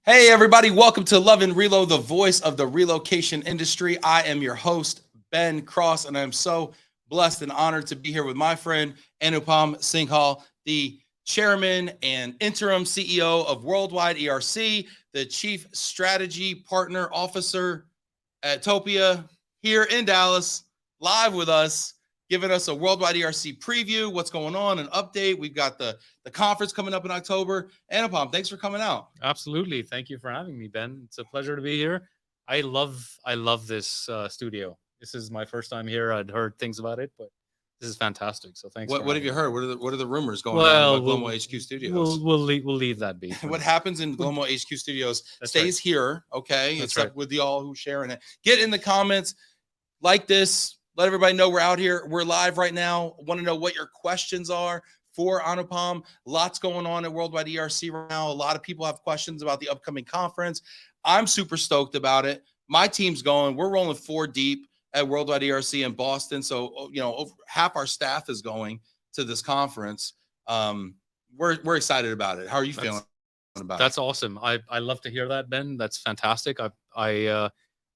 Hey, everybody, welcome to Love Relo, the voice of the relocation industry. I am your host, Ben Cross, and I'm so blessed and honored to be here with my friend, Anupam Singhal, the chairman and interim CEO of Worldwide ERC, the chief strategy partner officer at Topia here in Dallas, live with us, giving us a Worldwide ERC preview, what's going on, an update. We've got the conference coming up in October. Anupam, thanks for coming out. Absolutely. Thank you for having me, Ben. It's a pleasure to be here. I love this studio. This is my first time here. I'd heard things about it, but this is fantastic. So thanks. What have you heard? What are the rumors going on Well, about Glomo HQ Studios? we'll leave that be. What happens in Glomo HQ Studios That's stays here, okay? That's Except right. with y'all who sharing it. Get in the comments, like this. Let everybody know we're out here. We're live right now. Want to know what your questions are for Anupam. Lots going on at Worldwide ERC right now. A lot of people have questions about the upcoming conference. I'm super stoked about it. My team's going. We're rolling 4 deep at Worldwide ERC in Boston. So, you know, over half our staff is going to this conference. We're excited about it. How are you feeling about it? That's awesome. I love to hear that, Ben. That's fantastic.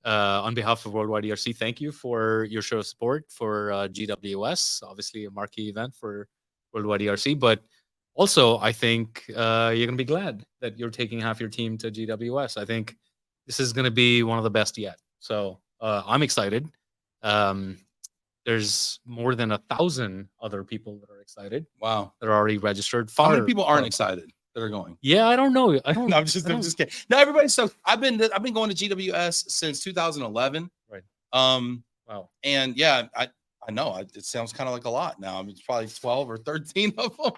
On behalf of Worldwide ERC, thank you for your show of support for GWS, obviously a marquee event for Worldwide ERC. But also, I think you're going to be glad that you're taking half your team to GWS. I think this is going to be one of the best yet. So I'm excited. There's more than 1,000 other people that are excited. Wow. That are already registered. How many people aren't excited that are going? Yeah, I don't know. No, I'm just kidding. No, everybody's so I've been going to GWS since 2011. Right. Wow. And yeah, I know it sounds kind of like a lot now. I mean, it's probably 12 or 13 of them.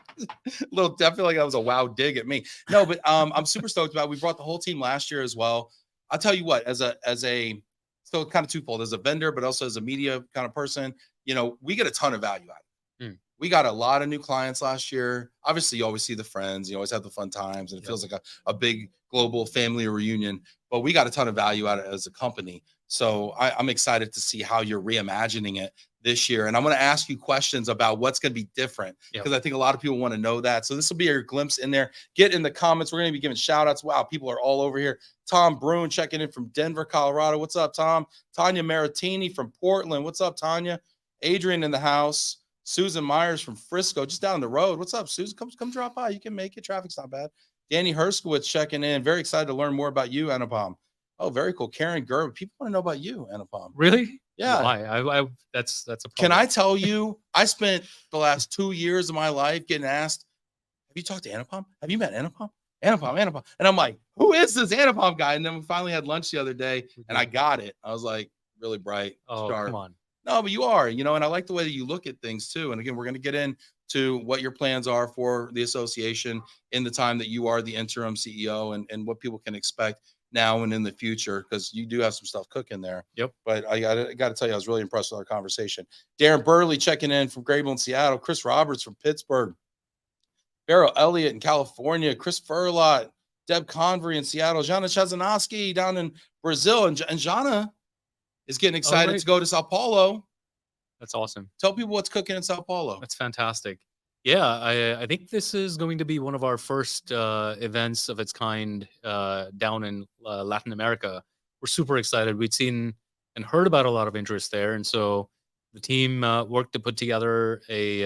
I feel like that was a wow dig at me. No, but I'm super stoked about it. We brought the whole team last year as well. I'll tell you what, as a so kind of twofold, as a vendor, but also as a media kind of person, you know, we get a ton of value out of it. We got a lot of new clients last year. Obviously, you always see the friends, you always have the fun times, and it feels like a big global family reunion. But we got a ton of value out of it as a company. So I'm excited to see how you're reimagining it this year. And I'm going to ask you questions about what's going to be different because I think a lot of people want to know that. So this will be your glimpse in there. Get in the comments. We're going to be giving shout outs. Wow, people are all over here. Tom Bruin checking in from Denver, Colorado. What's up, Tom? Tanya Maritini from Portland. What's up, Tanya? Adrian in the house. Susan Myers from Frisco, just down the road. What's up, Susan? Come drop by. You can make it. Traffic's not bad. Danny Herskowitz checking in. Very excited to learn more about you, Anupam. Oh, very cool. Karen Gerb. People want to know about you, Anupam. Really? Yeah. Why? That's a problem. Can I tell you, I spent the last 2 years of my life getting asked, have you talked to Anupam? Have you met Anupam? Anupam. And I'm like, who is this Anupam guy? And then we finally had lunch the other day and I got it. I was like, really bright. Oh, sharp. Come on. No, but you are, you know, and I like the way that you look at things too. And again, we're going to get into what your plans are for the association in the time that you are the interim CEO and what people can expect now and in the future, because you do have some stuff cooking there. Yep. But I got to tell you, I was really impressed with our conversation. Darren Burley checking in from Grable in Seattle. Chris Roberts from Pittsburgh. Barrow Elliott in California. Chris Furlot. Deb Convery in Seattle. Jana Chazanowski down in Brazil. And Jana is getting excited to go to Sao Paulo. That's awesome. Tell people what's cooking in Sao Paulo. That's fantastic. Yeah, I think this is going to be one of our first events of its kind down in Latin America. We're super excited. We'd seen and heard about a lot of interest there. And so the team worked to put together a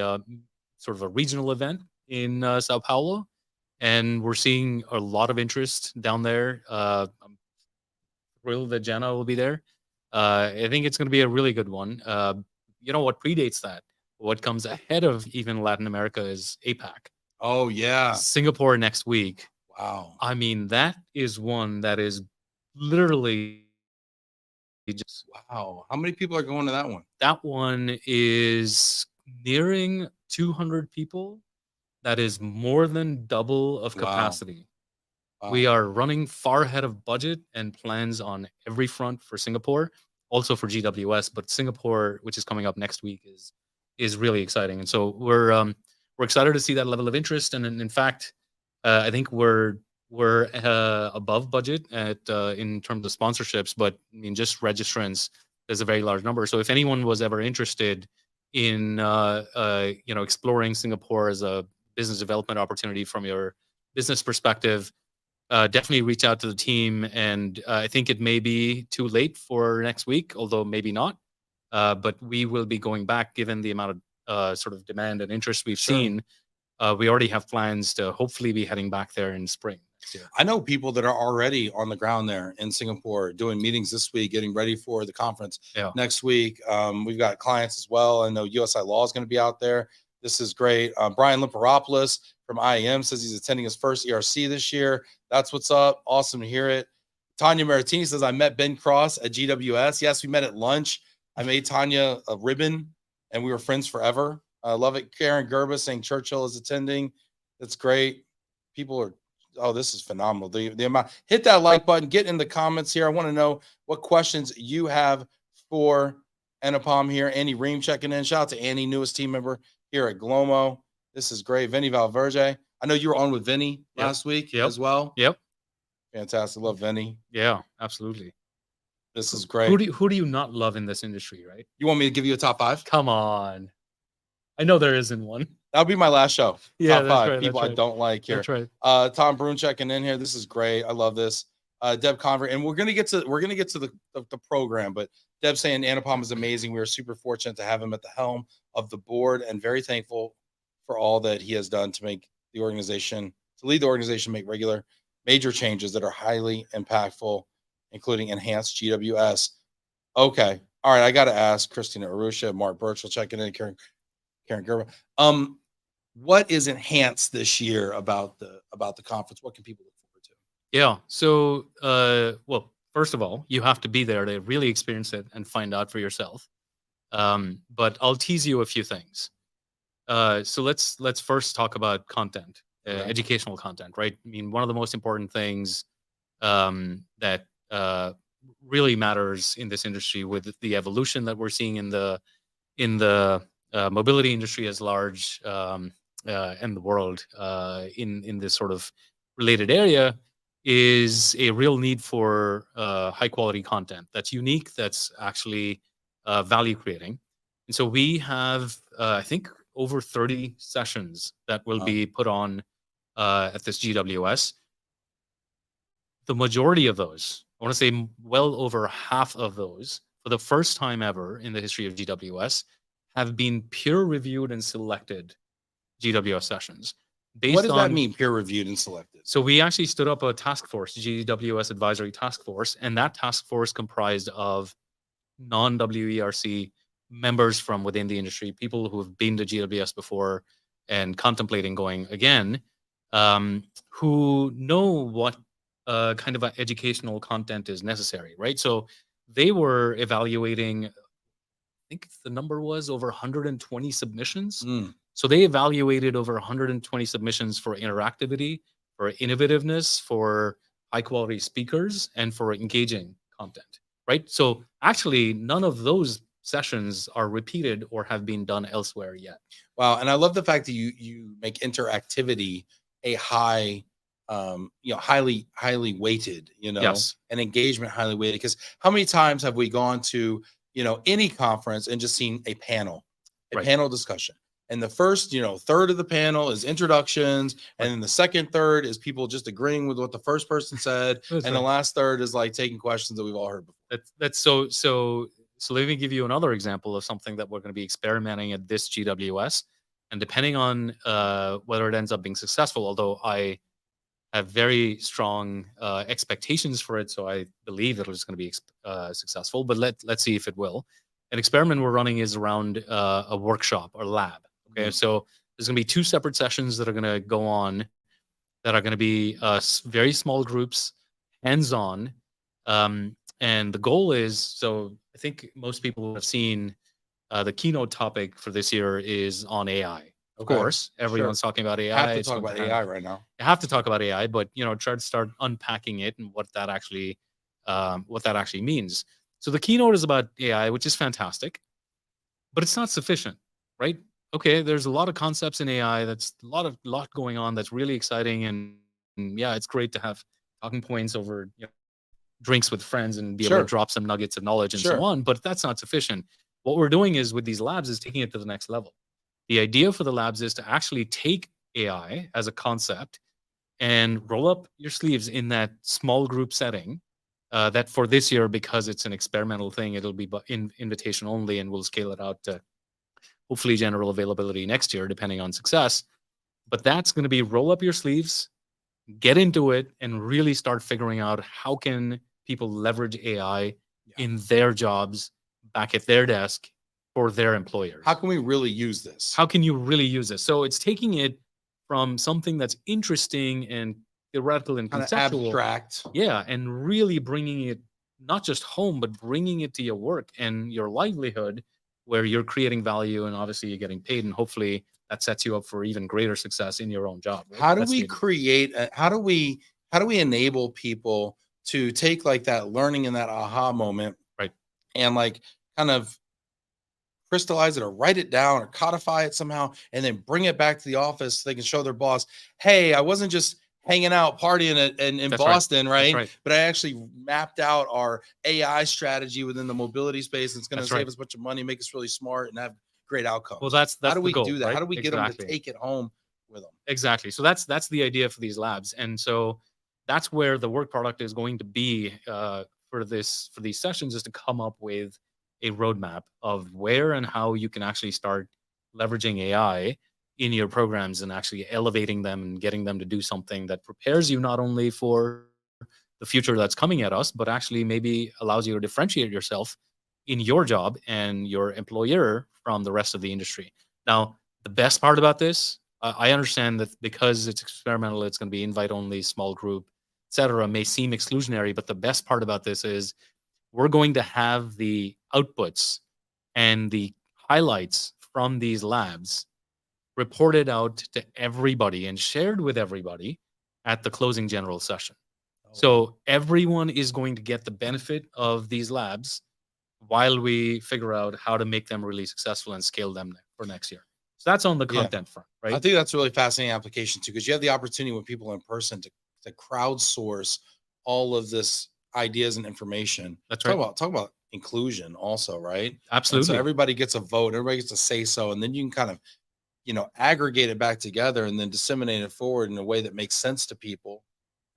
sort of a regional event in Sao Paulo. And we're seeing a lot of interest down there. I'm thrilled that Jana will be there. I think it's going to be a really good one. You know what predates that? What comes ahead of even Latin America is APAC. Oh, yeah. Singapore next week. Wow. I mean, that is one that is literally just... Wow. How many people are going to that one? That one is nearing 200 people. That is more than double of capacity. Wow. We are running far ahead of budget and plans on every front for Singapore, also for GWS, but Singapore, which is coming up next week, is really exciting. And so we're excited to see that level of interest. And in fact, I think we're above budget in terms of sponsorships, but I mean, just registrants, there's a very large number. So if anyone was ever interested in exploring Singapore as a business development opportunity from your business perspective, definitely reach out to the team. And I think it may be too late for next week, although maybe not. But we will be going back, given the amount of sort of demand and interest we've seen. We already have plans to hopefully be heading back there in spring next year. I know people that are already on the ground there in Singapore doing meetings this week, getting ready for the conference next week. We've got clients as well. I know USI Law is going to be out there. This is great. Brian Limperopoulos from IAM says he's attending his first ERC this year. That's what's up. Awesome to hear it. Tanya Maritini says, I met Ben Cross at GWS. Yes, we met at lunch. I made Tanya a ribbon, and we were friends forever. I love it. Karen Gerba saying Churchill is attending. That's great. People are, oh, this is phenomenal. The amount, hit that like button, get in the comments here. I want to know what questions you have for Anupam here. Annie Ream checking in. Shout out to Annie, newest team member here at Glomo. This is great. Vinny Valverde. I know you were on with Vinny last week as well. Yep. Fantastic. Love Vinny. Yeah, absolutely. This is great. Who do you not love in this industry, right? You want me to give you a top 5? Come on. I know there isn't one. That'll be my last show. Yeah, top 5 people I don't like here. That's right. Tom Brune checking in here. This is great. I love this. Deb Convert, and we're gonna get to the program, but Deb saying Anupam is amazing. We are super fortunate to have him at the helm of the board, and very thankful for all that he has done to make the organization, to lead the organization, make major changes that are highly impactful, including enhanced GWS. Okay, all right. I got to ask Christina Arusha, Mark Birchall checking in, Karen Gerber. What is enhanced this year about the conference? What can people look forward to? Yeah. So, well, first of all, you have to be there to really experience it and find out for yourself. But I'll tease you a few things. So let's first talk about content, educational content, right? I mean, one of the most important things that really matters in this industry, with the evolution that we're seeing in the mobility industry as large, and the world in this sort of related area, is a real need for high quality content that's unique, that's actually value creating. And so we have, I think, over 30 sessions that will be put on at this GWS. The majority of those, I want to say well over half of those, for the first time ever in the history of GWS, have been peer reviewed and selected GWS sessions. What does that mean, peer reviewed and selected? So we actually stood up a task force, GWS Advisory Task Force, and that task force comprised of non-WERC members from within the industry, people who have been to GWS before and contemplating going again, who know what kind of educational content is necessary, right? So they were evaluating, I think the number was over 120 submissions. So they evaluated over 120 submissions for interactivity, for innovativeness, for high quality speakers, and for engaging content, right? So actually none of those sessions are repeated or have been done elsewhere yet. Wow. And I love the fact that you make interactivity a high, highly weighted, Yes. and engagement highly weighted. Because how many times have we gone to, any conference and just seen a panel discussion? And the first, third of the panel is introductions, and then the second third is people just agreeing with what the first person said, and the last third is like taking questions that we've all heard before. That's so. So let me give you another example of something that we're going to be experimenting at this GWS, and depending on whether it ends up being successful, although I have very strong expectations for it, so I believe that it's going to be successful. But let's see if it will. An experiment we're running is around a workshop or lab. Okay, so there's going to be 2 separate sessions that are going to go on, that are going to be very small groups, hands-on, and the goal is, so I think most people have seen the keynote topic for this year is on AI. Of course, everyone's talking about AI. I have to talk about AI right now. You have to talk about AI, but try to start unpacking it and what that actually means. So the keynote is about AI, which is fantastic, but it's not sufficient, right? Okay, there's a lot of concepts in AI. That's a lot going on. That's really exciting, and yeah, it's great to have talking points over drinks with friends and be able to drop some nuggets of knowledge and so on. But that's not sufficient. What we're doing is, with these labs, is taking it to the next level. The idea for the labs is to actually take AI as a concept and roll up your sleeves in that small group setting. That for this year, because it's an experimental thing, it'll be invitation only, and we'll scale it out to hopefully general availability next year, depending on success. But that's going to be roll up your sleeves, get into it, and really start figuring out how can people leverage AI in their jobs back at their desk for their employers. How can we really use this? How can you really use this? So it's taking it from something that's interesting and theoretical and Kind of conceptual, abstract. yeah, and really bringing it not just home, but bringing it to your work and your livelihood, where you're creating value and obviously you're getting paid, and hopefully that sets you up for even greater success in your own job. Right? How do we create? How do we enable people to take like that learning and that aha moment, right, and like kind of crystallize it or write it down or codify it somehow, and then bring it back to the office so they can show their boss, hey, I wasn't just hanging out partying in Boston, right? But I actually mapped out our AI strategy within the mobility space, and it's going to save us a bunch of money, make us really smart, and have great outcomes. Well, that's how do we goal, do that? Right? How do we get them to take it home with them? Exactly. So that's the idea for these labs, and so that's where the work product is going to be for these sessions, is to come up with a roadmap of where and how you can actually start leveraging AI in your programs and actually elevating them and getting them to do something that prepares you not only for the future that's coming at us, but actually maybe allows you to differentiate yourself in your job and your employer from the rest of the industry. Now, the best part about this, I understand that because it's experimental, it's going to be invite only, small group, etc., may seem exclusionary, but the best part about this is we're going to have the outputs and the highlights from these labs reported out to everybody and shared with everybody at the closing general session. So everyone is going to get the benefit of these labs while we figure out how to make them really successful and scale them for next year. So that's on the content front, right? I think that's a really fascinating application too, because you have the opportunity with people in person to crowdsource all of this ideas and information. That's right. Talk about inclusion also, right? Absolutely. And so everybody gets a vote, everybody gets to say so, and then you can kind of, aggregate it back together and then disseminate it forward in a way that makes sense to people.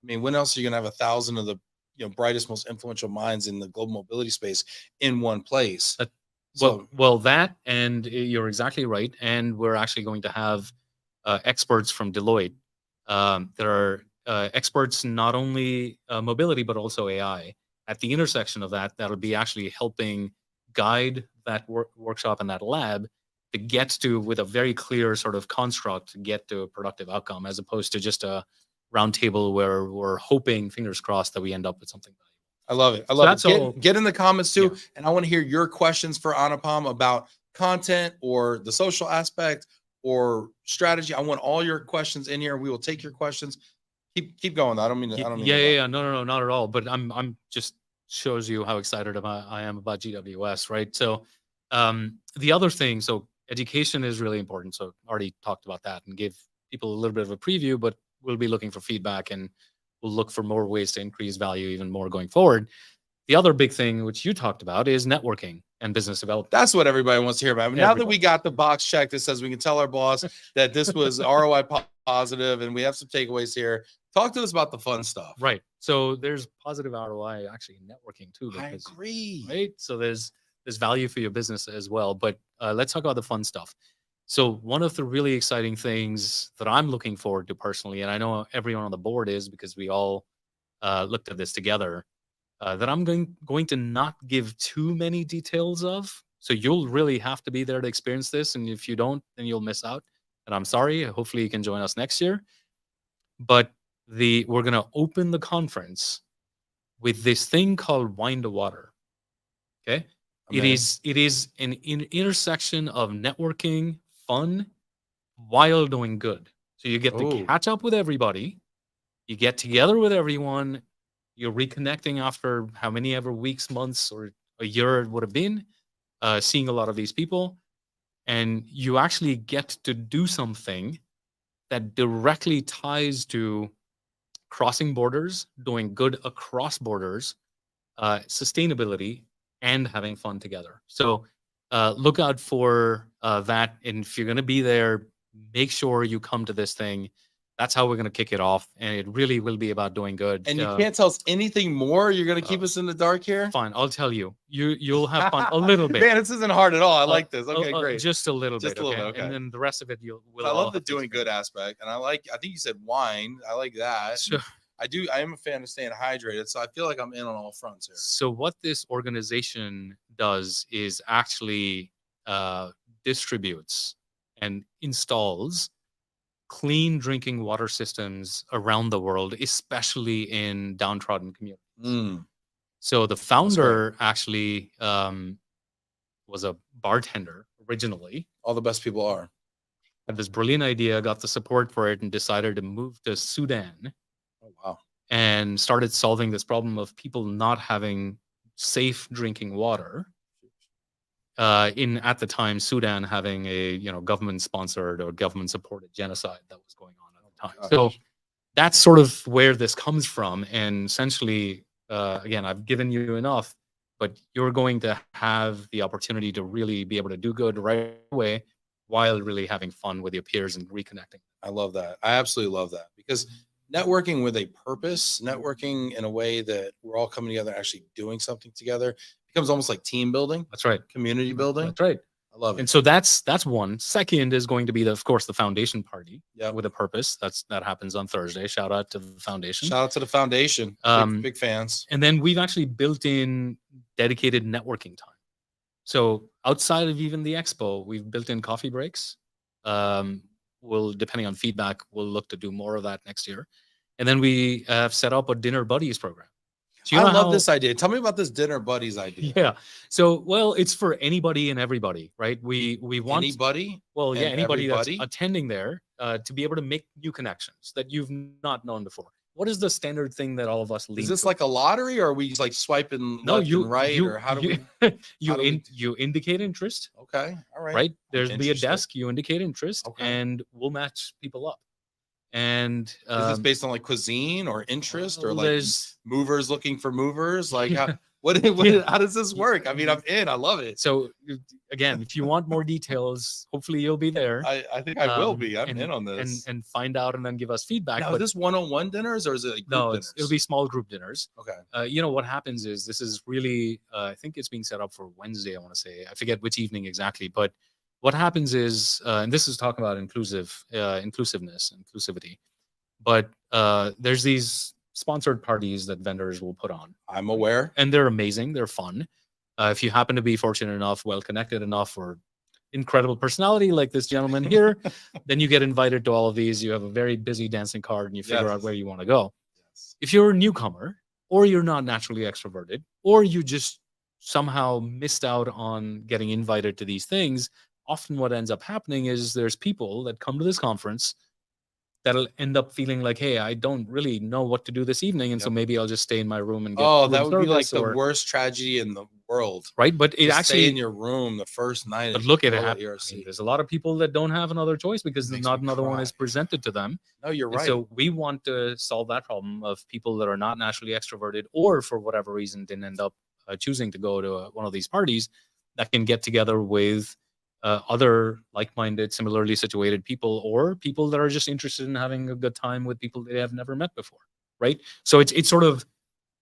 I mean, when else are you going to have 1,000 of the brightest, most influential minds in the global mobility space in one place? Well, that, and you're exactly right. And we're actually going to have experts from Deloitte. There are experts not only mobility but also AI at the intersection of that. That'll be actually helping guide that workshop and that lab to get to, with a very clear sort of construct, to get to a productive outcome, as opposed to just a roundtable where we're hoping, fingers crossed, that we end up with something valuable. I love it. I love it. Get in the comments too. Yeah. And I want to hear your questions for Anupam about content or the social aspect or strategy. I want all your questions in here. We will take your questions. Keep going. I don't mean to. No, not at all. But I'm just shows you how excited I am about GWS, right? So the other thing, so education is really important. So already talked about that and gave people a little bit of a preview, but we'll be looking for feedback and we'll look for more ways to increase value even more going forward. The other big thing, which you talked about, is networking and business development. That's what everybody wants to hear about. Now that we got the box check that says we can tell our boss that this was ROI positive and we have some takeaways here, talk to us about the fun stuff. Right. So there's positive ROI actually in networking too. I agree. Right. So there's value for your business as well. But let's talk about the fun stuff. So one of the really exciting things that I'm looking forward to personally, and I know everyone on the board is, because we all looked at this together, that I'm going to not give too many details of. So you'll really have to be there to experience this. And if you don't, then you'll miss out. And I'm sorry. Hopefully you can join us next year. But we're going to open the conference with this thing called Wine to Water. Okay. Amazing. It is an intersection of networking, fun, while doing good. So you get to catch up with everybody. You get together with everyone. You're reconnecting after how many ever weeks, months, or a year it would have been, seeing a lot of these people. And you actually get to do something that directly ties to crossing borders, doing good across borders, sustainability, and having fun together. So look out for that. And if you're going to be there, make sure you come to this thing. That's how we're going to kick it off, and it really will be about doing good. And you can't tell us anything more. You're gonna keep us in the dark here. Fine, I'll tell you. You'll have fun a little bit. Man, this isn't hard at all. I like this. Okay, great. Just a little Just bit. a little Okay? bit, okay. And then the rest of it will. I all love the have to doing good experience. aspect, and I think you said wine. I like that. So, I am a fan of staying hydrated, so I feel like I'm in on all fronts here. so what this organization does is actually distributes and installs clean drinking water systems around the world, especially in downtrodden communities. Mm, So the founder actually was a bartender originally, all the best people are. had this brilliant idea, got the support for it, and decided to move to Sudan Oh wow. and started solving this problem of people not having safe drinking water. In at the time, Sudan having a government sponsored or government supported genocide that was going on at the time. So that's sort of where this comes from. And essentially, again, I've given you enough, but you're going to have the opportunity to really be able to do good right away while really having fun with your peers and reconnecting. I love that. I absolutely love that, because networking with a purpose, networking in a way that we're all coming together, actually doing something together, becomes almost like team building, That's right. community building. That's right. I love it. And so that's one. Second is going to be of course, the foundation party Yeah. with a purpose. That happens on Thursday. Shout out to the foundation. Shout out to the foundation. Big fans. And then we've actually built in dedicated networking time. So outside of even the expo, we've built in coffee breaks. We'll, depending on feedback, we'll look to do more of that next year. And then we have set up a dinner buddies program. So I love this idea. Tell me about this dinner buddies idea. Yeah. So, well, it's for anybody and everybody, right? We want anybody. Well, yeah, and anybody everybody? that's attending there to be able to make new connections that you've not known before. What is the standard thing that all of us lean Is this to? like a lottery, or are we like swiping left and right, or how do we? You indicate interest, Okay, all right. right? There's be a interested. desk. You indicate interest, Okay. and we'll match people up. And Is this based on like cuisine or interest, or like there's movers looking for movers? Like how how does this work? I mean, I'm in. I love it. so again, if you want more details, hopefully you'll be there. I think I will be. I'm and- in on this. and find out and then give us feedback. Now, But is this one-on-one dinners, or is it like group no, dinners? it'll be small group dinners. Okay. What happens is this is really, I think it's being set up for Wednesday. I want to say, I forget which evening exactly, but what happens is, and this is talking about inclusiveness, inclusivity, but there's these sponsored parties that vendors will put on, I'm aware. and they're amazing. They're fun. If you happen to be fortunate enough, well connected enough, or incredible personality like this gentleman here, then you get invited to all of these. You have a very busy dancing card, and you figure out Yes. where you want to go. Yes. If you're a newcomer, or you're not naturally extroverted, or you just somehow missed out on getting invited to these things, often what ends up happening is there's people that come to this conference that'll end up feeling like, hey, I don't really know what to do this evening, and so Yep. maybe I'll just stay in my room and get Oh, room that would be like service the or- worst tragedy in the world. right? But it Just actually stay in your room the first night. But at look at it Worldwide happen. I ERC. mean, there's a lot of people that don't have another choice because Makes not me another one cry. is presented to them. No, you're And right. so we want to solve that problem of people that are not naturally extroverted, or for whatever reason didn't end up choosing to go to one of these parties, that can get together with other like-minded, similarly situated people, or people that are just interested in having a good time with people they have never met before, right? So it's sort of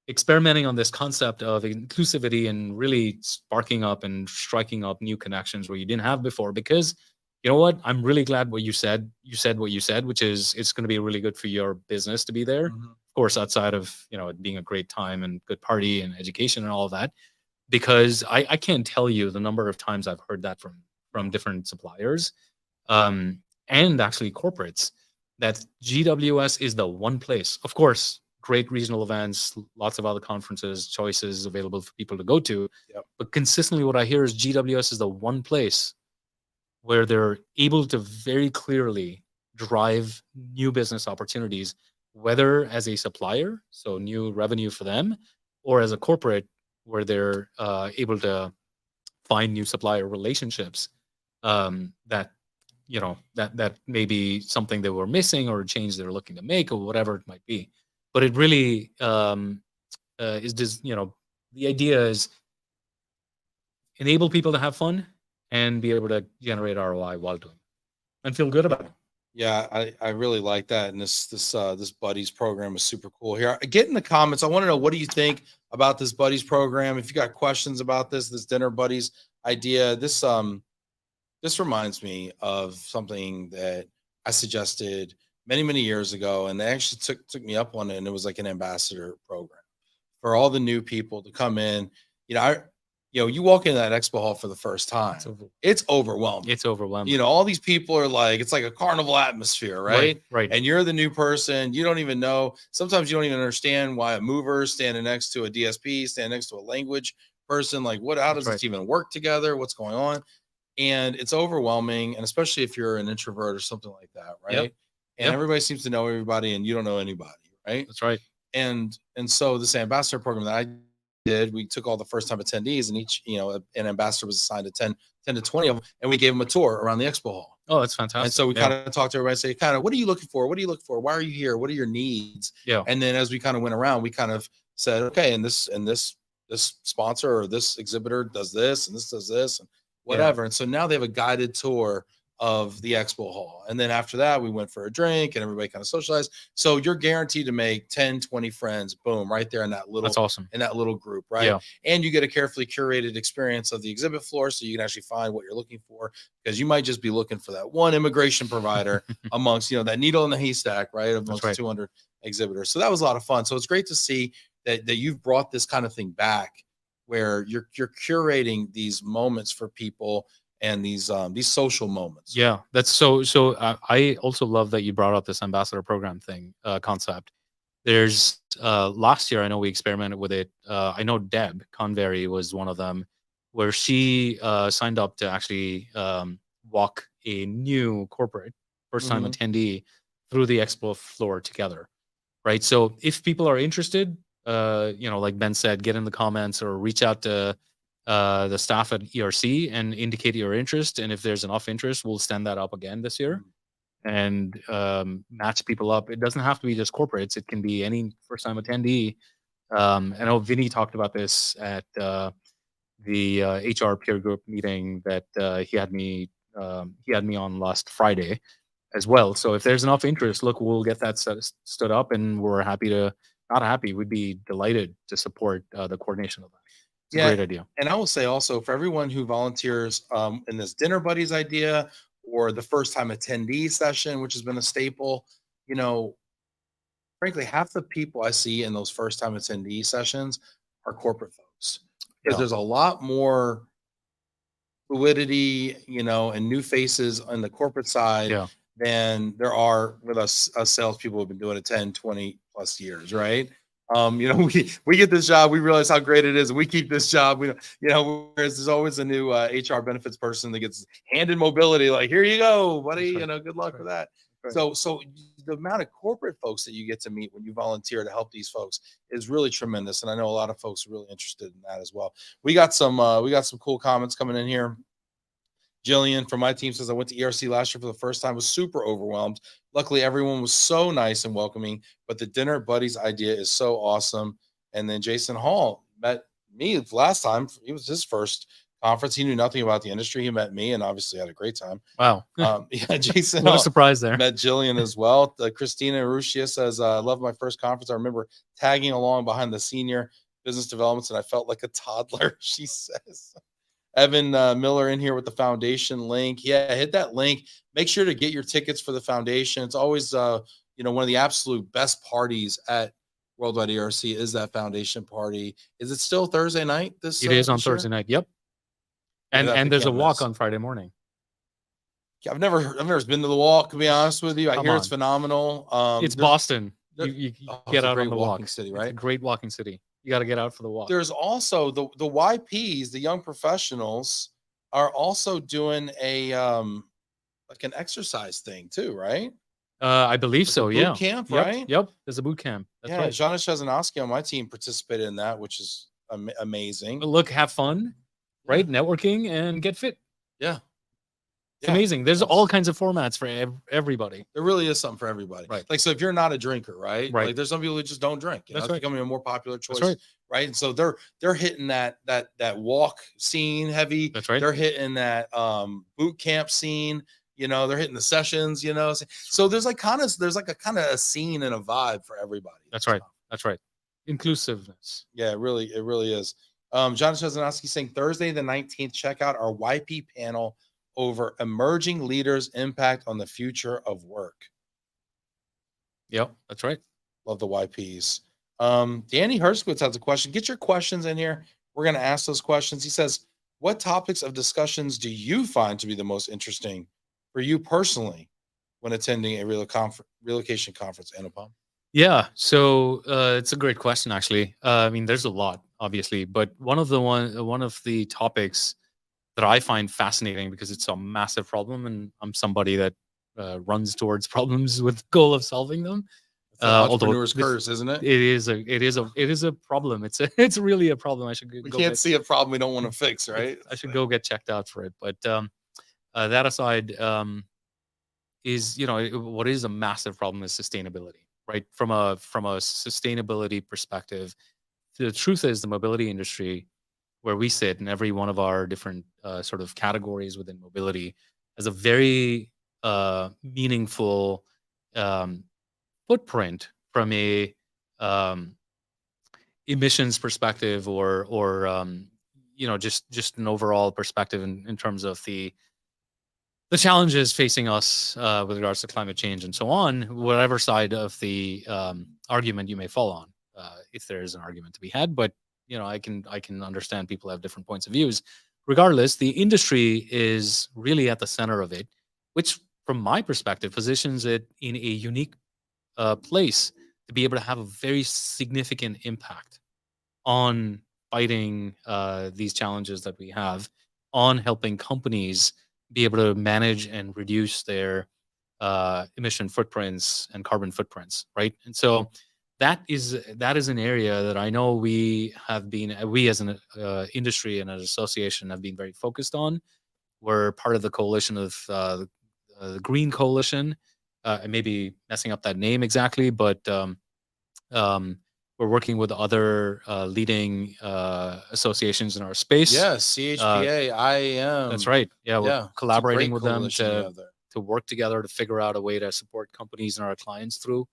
experimenting on this concept of inclusivity and really sparking up and striking up new connections where you didn't have before. Because you know what, I'm really glad what you said. You said what you said, which is it's going to be really good for your business to be there. Mhm. Of course, outside of it being a great time and good party and education and all of that. Because I can't tell you the number of times I've heard that from different suppliers, and actually corporates, that GWS is the one place. Of course, great regional events, lots of other conferences, choices available for people to go to. Yep. But consistently what I hear is GWS is the one place where they're able to very clearly drive new business opportunities, whether as a supplier, so new revenue for them, or as a corporate, where they're able to find new supplier relationships that that may be something they were missing, or a change they're looking to make, or whatever it might be. But it really is just the idea is enable people to have fun and be able to generate ROI while doing it and feel good about it. Yeah, I really like that, and this buddies program is super cool. Here, get in the comments. I want to know, what do you think about this buddies program? If you got questions about this dinner buddies idea, this reminds me of something that I suggested many years ago, and they actually took me up on it, and it was like an ambassador program for all the new people to come in. You know, you walk into that expo hall for the first time, It's over, it's overwhelming. it's overwhelming. All these people are like, it's like a carnival atmosphere, right? Right. And you're the new person. You don't even know. Sometimes you don't even understand why a mover is standing next to a DSP, standing next to a language person. Like, how does this even work together? What's going on? And it's overwhelming. And especially if you're an introvert or something like that, right? Yep. And everybody seems to know everybody, and you don't know anybody, right? That's right. And so this ambassador program that I did, we took all the first time attendees, and each, an ambassador was assigned to 10 to 20 of them, and we gave them a tour around the expo hall. Oh, that's fantastic. And so we kind of talked to everybody, say, kind of, what are you looking for? What are you looking for? Why are you here? What are your needs? Yeah. And then as we kind of went around, we kind of said, okay, and this sponsor or this exhibitor does this, and this does this, and whatever. And so now they have a guided tour of the expo hall. And then after that, we went for a drink, and everybody kind of socialized. So you're guaranteed to make 10, 20 friends, boom, right there in that little, that's awesome, in that little group, right? Yeah. And you get a carefully curated experience of the exhibit floor, so you can actually find what you're looking for, because you might just be looking for that one immigration provider amongst, that needle in the haystack, right? Amongst 200 exhibitors. So that was a lot of fun. So it's great to see that you've brought this kind of thing back, where you're curating these moments for people, and these social moments. Yeah, that's so. I also love that you brought up this ambassador program thing concept. There's last year, I know we experimented with it. I know Deb Convery was one of them, where she signed up to actually walk a new corporate first time attendee through the expo floor together, right? So if people are interested, like Ben said, get in the comments or reach out to the staff at ERC and indicate your interest. And if there's enough interest, we'll stand that up again this year and match people up. It doesn't have to be just corporates. It can be any first-time attendee. I know Vinny talked about this at the HR peer group meeting that he had me on last Friday as well. So if there's enough interest, look, we'll get that stood up, and we're we'd be delighted to support the coordination of that. It's a great idea. And I will say also, for everyone who volunteers in this dinner buddies idea, or the first time attendee session, which has been a staple, frankly, half the people I see in those first time attendee sessions are corporate folks, because there's a lot more fluidity, and new faces on the corporate side than there are with us salespeople who've been doing it 10, 20 plus years, right? We get this job, we realize how great it is, and we keep this job. Whereas there's always a new HR benefits person that gets handed mobility, like, here you go, buddy, good luck with that. So the amount of corporate folks that you get to meet when you volunteer to help these folks is really tremendous, and I know a lot of folks are really interested in that as well. We got some cool comments coming in here. Jillian from my team says, I went to ERC last year for the first time, was super overwhelmed. Luckily, everyone was so nice and welcoming, but the dinner buddies idea is so awesome. And then Jason Hall met me last time. It was his first conference. He knew nothing about the industry. He met me and obviously had a great time. Wow. Jason, what a surprise there. Met Jillian as well. Christina Rushia says, I love my first conference. I remember tagging along behind the senior business developments, and I felt like a toddler, she says. Evan Miller in here with the foundation link. Yeah, hit that link. Make sure to get your tickets for the foundation. It's always, one of the absolute best parties at Worldwide ERC is that foundation party. Is it still Thursday night? It is on Thursday night. Yep. And there's a walk on Friday morning. I've never been to the walk, to be honest with you. I hear it's phenomenal. It's Boston. You get out on the walk. City, right? It's a great walking city. You got to get out for the walk. There's also the YPs, the young professionals, are also doing a like an exercise thing too, right? I believe so. Yeah. Boot camp, right? Yep. There's a boot camp. That's right. Jana Shazanowski on my team participated in that, which is amazing. Look, have fun, right? Networking and get fit. Yeah. It's amazing. There's all kinds of formats for everybody. There really is something for everybody. Right. Like, so if you're not a drinker, right? Right. Like, there's some people who just don't drink. That's it's right. becoming a more popular choice. That's right. And so they're hitting that walk scene heavy. That's right. They're hitting that boot camp scene. they're hitting the sessions, so there's like a kind of a scene and a vibe for everybody. That's right. That's right. Inclusiveness. Yeah, it really is. John Chesnowski saying Thursday the 19th, check out our YP panel over emerging leaders' impact on the future of work. Yep, that's right. Love the YPs. Danny Herskowitz has a question. Get your questions in here. We're going to ask those questions. He says, what topics of discussions do you find to be the most interesting for you personally when attending a relocation conference, Anupam? Yeah, so it's a great question, actually. I mean, there's a lot, obviously, but one of the topics that I find fascinating because it's a massive problem, and I'm somebody that runs towards problems with the goal of solving them. It's an entrepreneur's curse, isn't it? It is a problem. It's really a problem. I should we can't see a problem we don't want to fix, right? I should go get checked out for it. But that aside, is what is a massive problem is sustainability, right? From a sustainability perspective, the truth is the mobility industry, where we sit in every one of our different sort of categories within mobility, has a very meaningful footprint from a emissions perspective, or just an overall perspective in terms of the challenges facing us with regards to climate change and so on, whatever side of the argument you may fall on, if there is an argument to be had. But I can understand people have different points of views. Regardless, the industry is really at the center of it, which, from my perspective, positions it in a unique place to be able to have a very significant impact on fighting these challenges that we have, on helping companies be able to manage and reduce their emission footprints and carbon footprints, right? And so that is an area that I know we as an industry and an association have been very focused on. We're part of the coalition of the Green Coalition. I may be messing up that name exactly, but we're working with other leading associations in our space. Yes, CHPA, IAM. That's right. Yeah, we're collaborating with them to work together to figure out a way to support companies and our clients through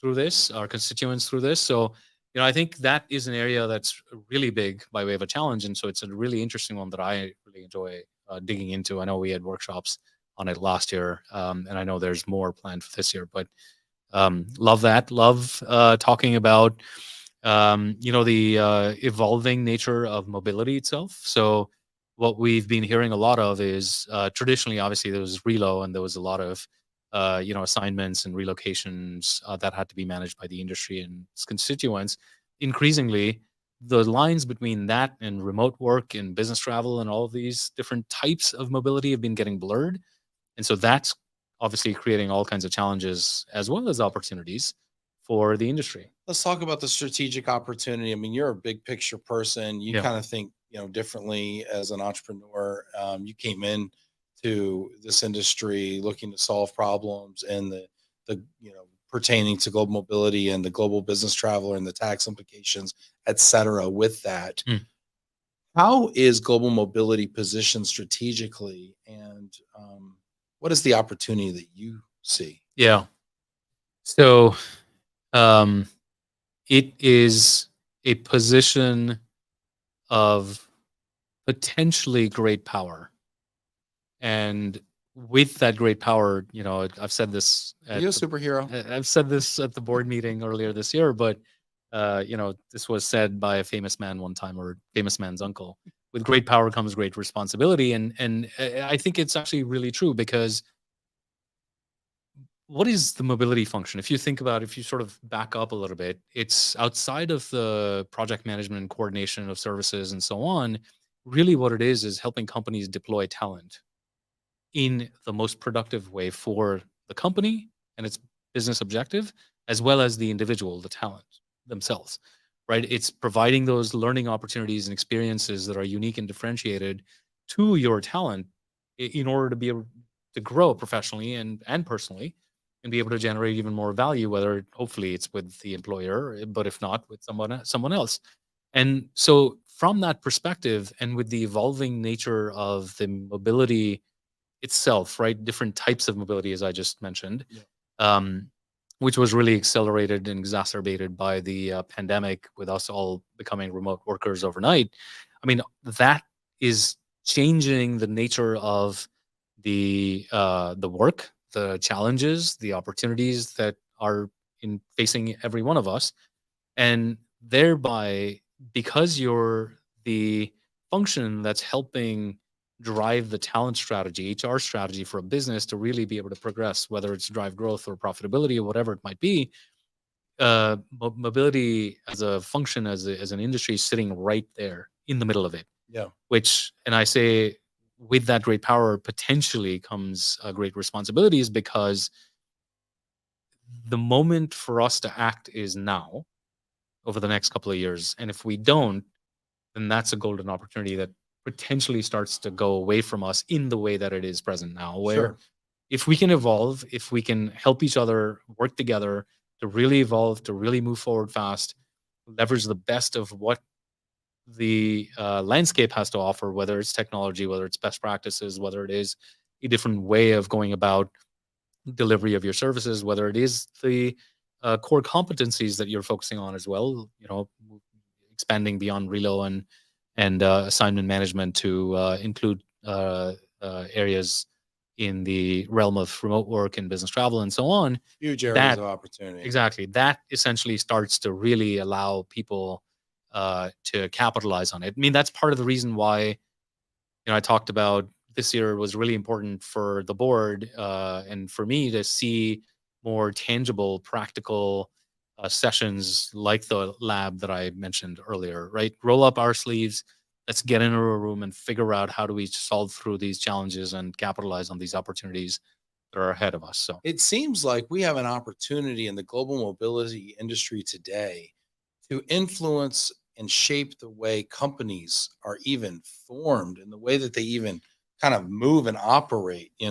this, our constituents through this. So, I think that is an area that's really big by way of a challenge, and so it's a really interesting one that I really enjoy digging into. I know we had workshops on it last year, and I know there's more planned for this year. But love that. Love talking about the evolving nature of mobility itself. So what we've been hearing a lot of is traditionally, obviously, there was Relo, and there was a lot of assignments and relocations that had to be managed by the industry and its constituents. Increasingly, the lines between that and remote work and business travel and all of these different types of mobility have been getting blurred. And so that's obviously creating all kinds of challenges as well as opportunities for the industry. Let's talk about the strategic opportunity. I mean, you're a big picture person. You kind of think, differently as an entrepreneur. You came in to this industry looking to solve problems and the pertaining to global mobility and the global business traveler and the tax implications, et cetera, with that. How is global mobility positioned strategically, and what is the opportunity that you see? Yeah. So it is a position of potentially great power. And with that great power, I've said this. Are you a superhero? I've said this at the board meeting earlier this year, but this was said by a famous man one time, or famous man's uncle. With great power comes great responsibility, and I think it's actually really true, because what is the mobility function? If you sort of back up a little bit, it's outside of the project management and coordination of services and so on. Really what it is helping companies deploy talent in the most productive way for the company and its business objective, as well as the individual, the talent themselves, right? It's providing those learning opportunities and experiences that are unique and differentiated to your talent in order to be able to grow professionally and personally, and be able to generate even more value, whether hopefully it's with the employer, but if not, with someone else. And so from that perspective, and with the evolving nature of the mobility itself, right? Different types of mobility, as I just mentioned, Yeah. um, which was really accelerated and exacerbated by the pandemic, with us all becoming remote workers overnight. I mean, that is changing the nature of the work, the challenges, the opportunities that are in facing every one of us, and thereby, because you're the function that's helping drive the talent strategy, HR strategy for a business to really be able to progress, whether it's drive growth or profitability or whatever it might be, mobility as a function, as an industry, is sitting right there in the middle of it. Yeah. Which, and I say, with that great power potentially comes great responsibilities, because the moment for us to act is now, over the next couple of years. And if we don't, then that's a golden opportunity that potentially starts to go away from us in the way that it is present now. Where Sure. if we can evolve, if we can help each other work together to really evolve, to really move forward fast, leverage the best of what the landscape has to offer, whether it's technology, whether it's best practices, whether it is a different way of going about delivery of your services, whether it is the core competencies that you're focusing on as well, expanding beyond Relo and assignment management to include areas in the realm of remote work and business travel and so on. Huge areas That of opportunity. exactly, that essentially starts to really allow people to capitalize on it. I mean, that's part of the reason why I talked about this year was really important for the board and for me to see more tangible, practical sessions like the lab that I mentioned earlier, right? Roll up our sleeves. Let's get into a room and figure out how do we solve through these challenges and capitalize on these opportunities that are ahead of us. So It seems like we have an opportunity in the global mobility industry today to influence and shape the way companies are even formed and the way that they even kind of move and operate. I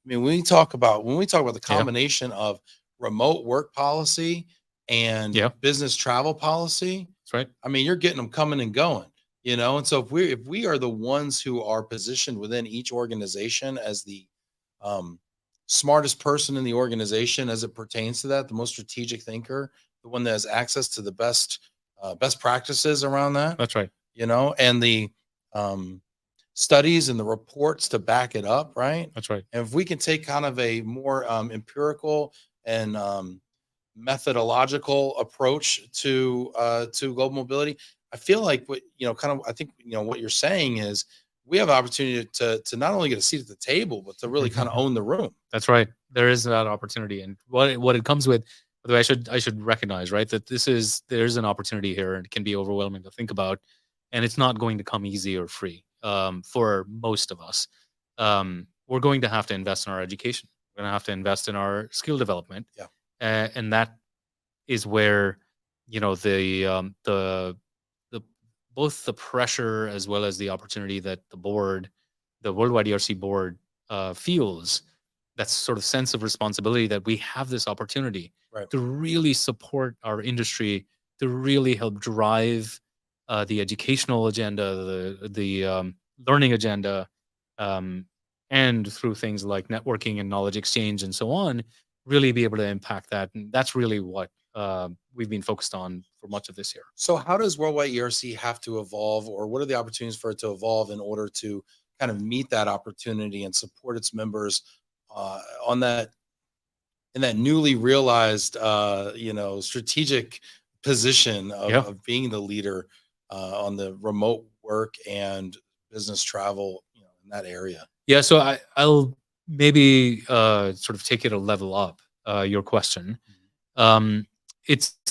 mean, when we talk about the yeah, combination of remote work policy and yeah, business travel policy, that's right. I mean, you're getting them coming and going. And so if we are the ones who are positioned within each organization as the um, smartest person in the organization as it pertains to that, the most strategic thinker, the one that has access to the best practices around that, That's right. and the um, studies and the reports to back it up, right? That's right. And if we can take kind of a more empirical and methodological approach to global mobility, I feel like I think what you're saying is we have an opportunity to not only get a seat at the table, but to really kind of own the room. That's right. There is that opportunity, and what it comes with. By the way, I should recognize, right, that there's an opportunity here, and it can be overwhelming to think about, and it's not going to come easy or free for most of us. We're going to have to invest in our education. We're going to have to invest in our skill development, Yeah. and that is where the both the pressure as well as the opportunity that the Worldwide ERC board feels, that sort of sense of responsibility that we have this opportunity Right. to really support our industry, to really help drive the educational agenda, the learning agenda, um, and through things like networking and knowledge exchange and so on, really be able to impact that. And that's really what we've been focused on for much of this year. So how does Worldwide ERC have to evolve, or what are the opportunities for it to evolve in order to kind of meet that opportunity and support its members on that in that newly realized strategic position of, Yeah. of being the leader on the remote work and business travel, in that area? Yeah. So I'll maybe sort of take it a level up, your question. Um,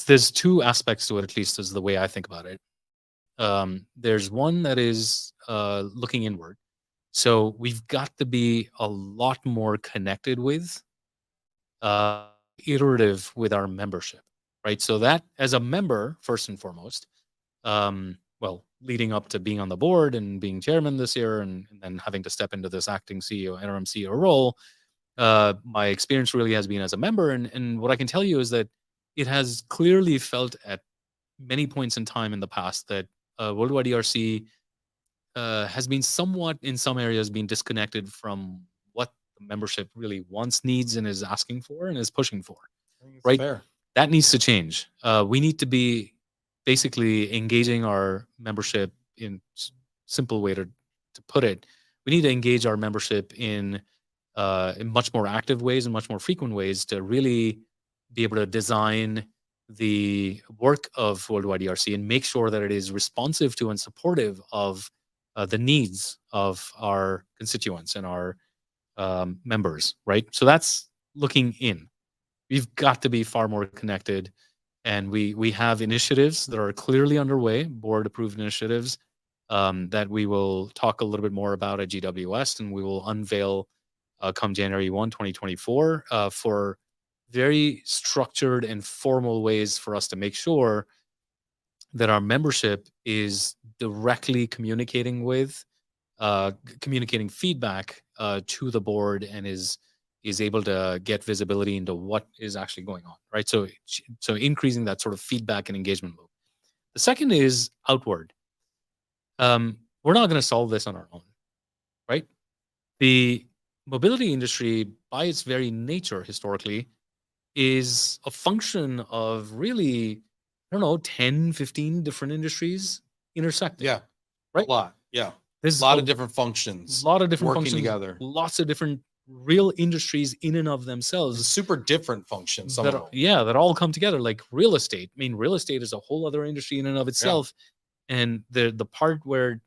there's two aspects to it, at least as the way I think about it. There's one that is looking inward. So we've got to be a lot more connected with, uh, iterative with our membership, right? So that as a member, first and foremost, well, leading up to being on the board and being chairman this year, and then having to step into this acting CEO, interim CEO role, my experience really has been as a member. And what I can tell you is that it has clearly felt at many points in time in the past that Worldwide ERC has been somewhat, in some areas, being disconnected from the membership really wants, needs, and is asking for and is pushing for. I think it's Right. fair. That needs to change. We need to be basically engaging our membership in simple way to put it. We need to engage our membership in much more active ways and much more frequent ways to really be able to design the work of Worldwide ERC and make sure that it is responsive to and supportive of the needs of our constituents and our members, right? So that's looking in. We've got to be far more connected, and we have initiatives that are clearly underway, board approved initiatives that we will talk a little bit more about at GWS, and we will unveil come January 1, 2024, for very structured and formal ways for us to make sure that our membership is directly communicating with, communicating feedback to the board, and is able to get visibility into what is actually going on, right? So increasing that sort of feedback and engagement loop. The second is outward. We're not going to solve this on our own, right? The mobility industry, by its very nature, historically, is a function of really, I don't know, 10, 15 different industries intersecting. Yeah. Right? A lot. Yeah. There's A lot of different functions. a lot of different working functions, together. lots of different real industries in and of themselves. Super different functions. Some that of them. yeah, that all come together, like real estate. I mean, real estate is a whole other industry in and of itself. And the part where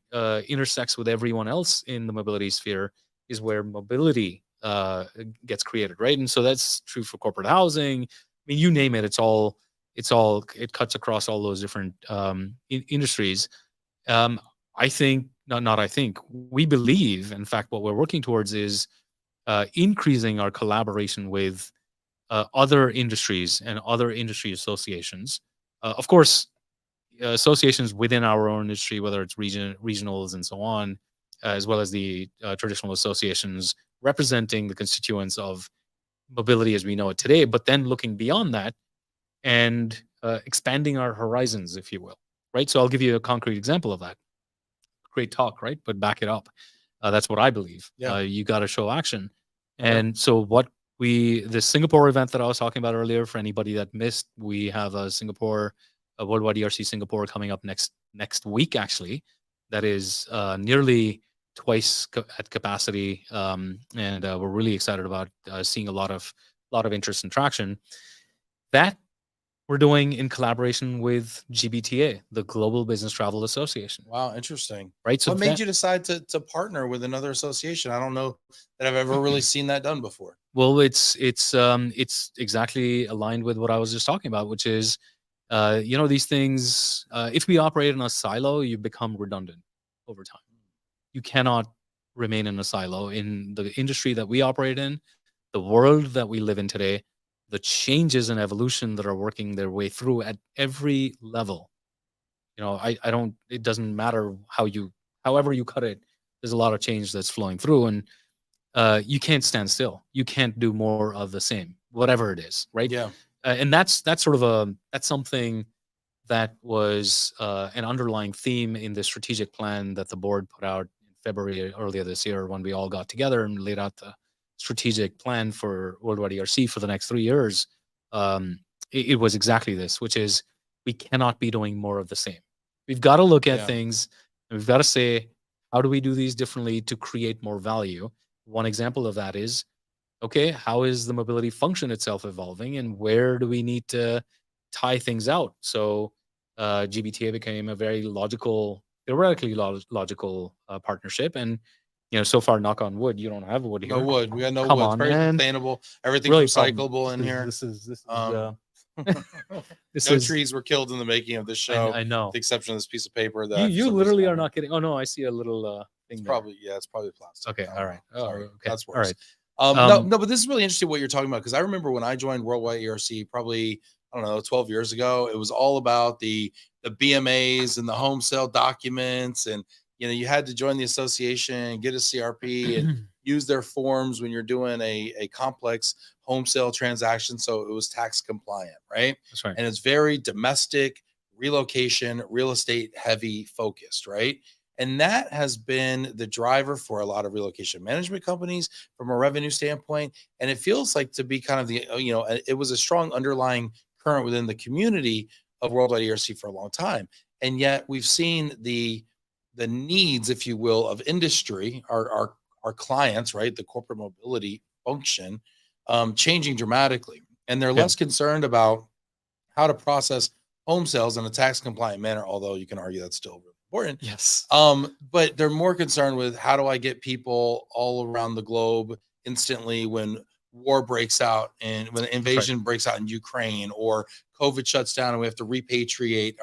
intersects with everyone else in the mobility sphere is where mobility gets created, right? And so that's true for corporate housing. I mean, you name it, it cuts across all those different industries. I think, not I think, we believe, in fact, what we're working towards is increasing our collaboration with other industries and other industry associations. Of course, associations within our own industry, whether it's regionals and so on, as well as the traditional associations representing the constituents of mobility as we know it today, but then looking beyond that and expanding our horizons, if you will, right? So I'll give you a concrete example of that. Great talk, right? But back it up. That's what I believe. Yeah. You got to show action. Yeah. And so the Singapore event that I was talking about earlier, for anybody that missed, we have a Worldwide ERC Singapore coming up next week, actually. That is nearly twice at capacity, and we're really excited about seeing a lot of interest and traction. That we're doing in collaboration with GBTA, the Global Business Travel Association. Wow, interesting. Right. So what made you decide to partner with another association? I don't know that I've ever really seen that done before. Well, it's exactly aligned with what I was just talking about, which is, these things. If we operate in a silo, you become redundant over time. You cannot remain in a silo in the industry that we operate in, the world that we live in today. The changes and evolution that are working their way through at every level. It doesn't matter however you cut it, there's a lot of change that's flowing through, and you can't stand still. You can't do more of the same, whatever it is, right? Yeah. And that's something that was an underlying theme in the strategic plan that the board put out in February earlier this year, when we all got together and laid out the strategic plan for Worldwide ERC for the next 3 years. It was exactly this, which is, we cannot be doing more of the same. We've got to look at things, and we've got to say, how do we do these differently to create more value? One example of that is, okay, how is the mobility function itself evolving, and where do we need to tie things out? So GBTA became a very theoretically logical partnership, and so far, knock on wood, you don't have wood here. No wood. We got no Come wood. on, It's very man. sustainable. Everything's Really recyclable in here. This is No this is trees were killed in the making of this show, I know. with the exception of this piece of paper. That You literally are not kidding. Oh no, I see a little thing. It's there. probably plastic. Okay. All right. Oh, Sorry, okay. that's All worse. right. No, but this is really interesting what you're talking about, because I remember when I joined Worldwide ERC, probably, I don't know, 12 years ago, it was all about the BMAs and the home sale documents, and you had to join the association, get a CRP, and use their forms when you're doing a complex home sale transaction. So it was tax compliant, right? That's right. And it's very domestic, relocation, real estate heavy focused, right? And that has been the driver for a lot of relocation management companies from a revenue standpoint. And it feels like to be kind of the, it was a strong underlying current within the community of Worldwide ERC for a long time. And yet we've seen the needs, if you will, of industry, our clients, right? The corporate mobility function, changing dramatically. And they're Yeah. less concerned about how to process home sales in a tax compliant manner, although you can argue that's still really important. Yes. But they're more concerned with how do I get people all around the globe instantly when war breaks out and when the invasion breaks out in Ukraine, or COVID shuts down and we have to repatriate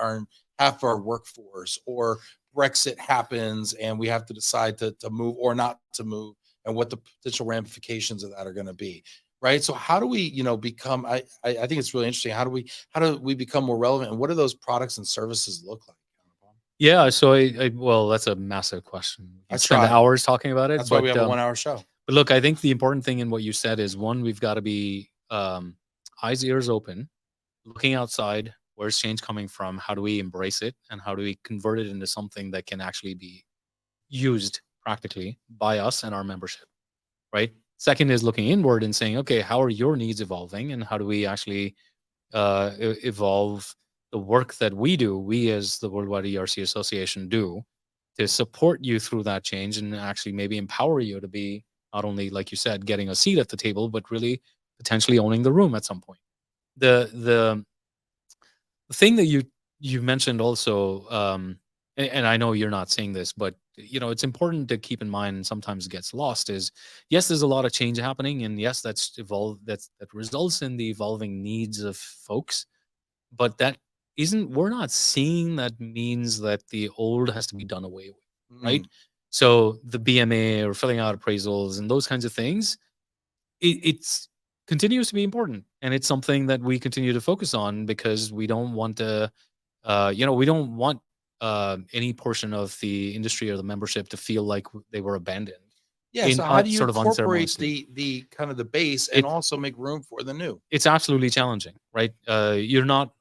half our workforce, or Brexit happens and we have to decide to move or not to move, and what the potential ramifications of that are going to be. Right. So how do we, become, I think it's really interesting. How do we become more relevant, and what do those products and services look like? Yeah. So well, that's a massive question. I You spend tried. hours talking about it. That's why we have a 1 hour show. But look, I think the important thing in what you said is, one, we've got to be eyes, ears open, looking outside. Where's change coming from? How do we embrace it? And how do we convert it into something that can actually be used practically by us and our membership, right? Second is looking inward and saying, okay, how are your needs evolving? And how do we actually evolve the work that we as the Worldwide ERC Association do to support you through that change, and actually maybe empower you to be not only, like you said, getting a seat at the table, but really potentially owning the room at some point. The thing that you mentioned also, and I know you're not saying this, but it's important to keep in mind, and sometimes it gets lost, is yes, there's a lot of change happening, and yes, that results in the evolving needs of folks, but we're not seeing that means that the old has to be done away with, right? So the BMA or filling out appraisals and those kinds of things, it's continues to be important, and it's something that we continue to focus on, because we don't want to we don't want any portion of the industry or the membership to feel like they were abandoned. Yeah. So how do you Sort of incorporate unceremoniously. the kind of the base and also make room for the new? It's absolutely challenging, right? You're not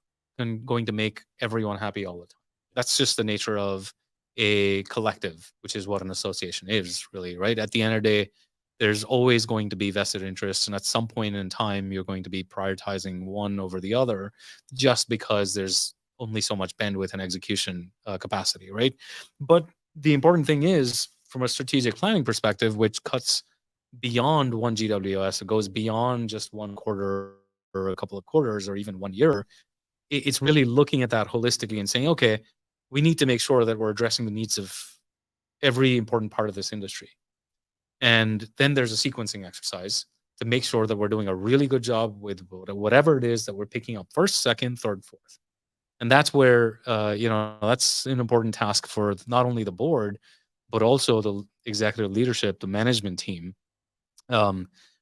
going to make everyone happy all the time. That's just the nature of a collective, which is what an association is, really, right? At the end of the day, there's always going to be vested interests, and at some point in time, you're going to be prioritizing one over the other, just because there's only so much bandwidth and execution capacity, right? But the important thing is, from a strategic planning perspective, which cuts beyond one GWS, it goes beyond just one quarter or a couple of quarters or even 1 year. It's really looking at that holistically and saying, okay, we need to make sure that we're addressing the needs of every important part of this industry. And then there's a sequencing exercise to make sure that we're doing a really good job with whatever it is that we're picking up first, second, third, fourth. And that's where, that's an important task for not only the board, but also the executive leadership, the management team,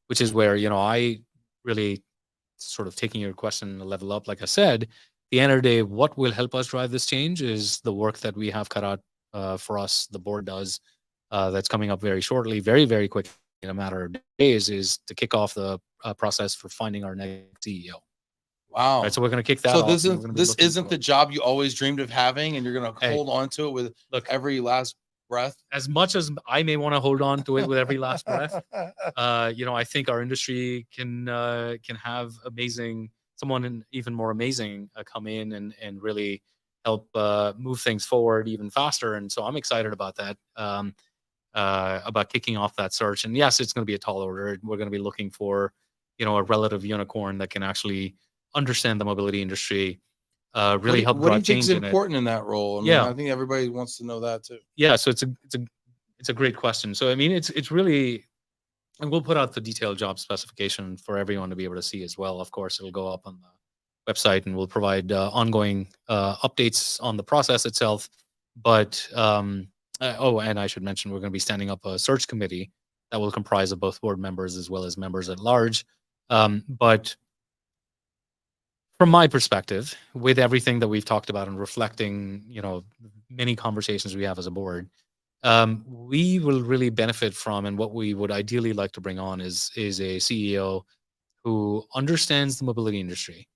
which is where, I really, sort of taking your question a level up, like I said, at the end of the day, what will help us drive this change is the work that we have cut out for us, the board does, that's coming up very shortly, very, very quick, in a matter of days, is to kick off the process for finding our next CEO. Wow. Right, so we're going to kick that So off. this isn't the job you always dreamed of having, and you're going to hold on to it with every last breath. As much as I may want to hold on to it with every last breath, I think our industry can have someone even more amazing come in and really help move things forward even faster. And so I'm excited about that, about kicking off that search. And yes, it's going to be a tall order. We're going to be looking for, a relative unicorn that can actually understand the mobility industry, really help drive change in it. What do you think is important in that role? I mean, I think everybody wants to know that too. Yeah, so it's a great question. So I mean, it's really, and we'll put out the detailed job specification for everyone to be able to see as well. Of course, it'll go up on the website, and we'll provide ongoing updates on the process itself. But and I should mention, we're going to be standing up a search committee that will comprise of both board members as well as members at large. But from my perspective, with everything that we've talked about and reflecting, many conversations we have as a board, we will really benefit from, and what we would ideally like to bring on is a CEO who understands the mobility industry,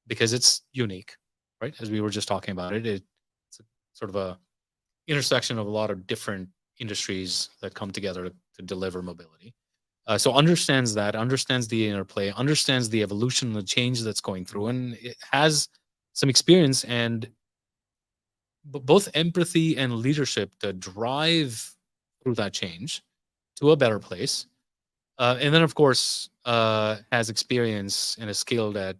because it's unique, right? As we were just talking about it, it's sort of a intersection of a lot of different industries that come together to deliver mobility. So understands that, understands the interplay, understands the evolution, the change that's going through, and it has some experience and both empathy and leadership to drive through that change to a better place. And then, of course, has experience and is skilled at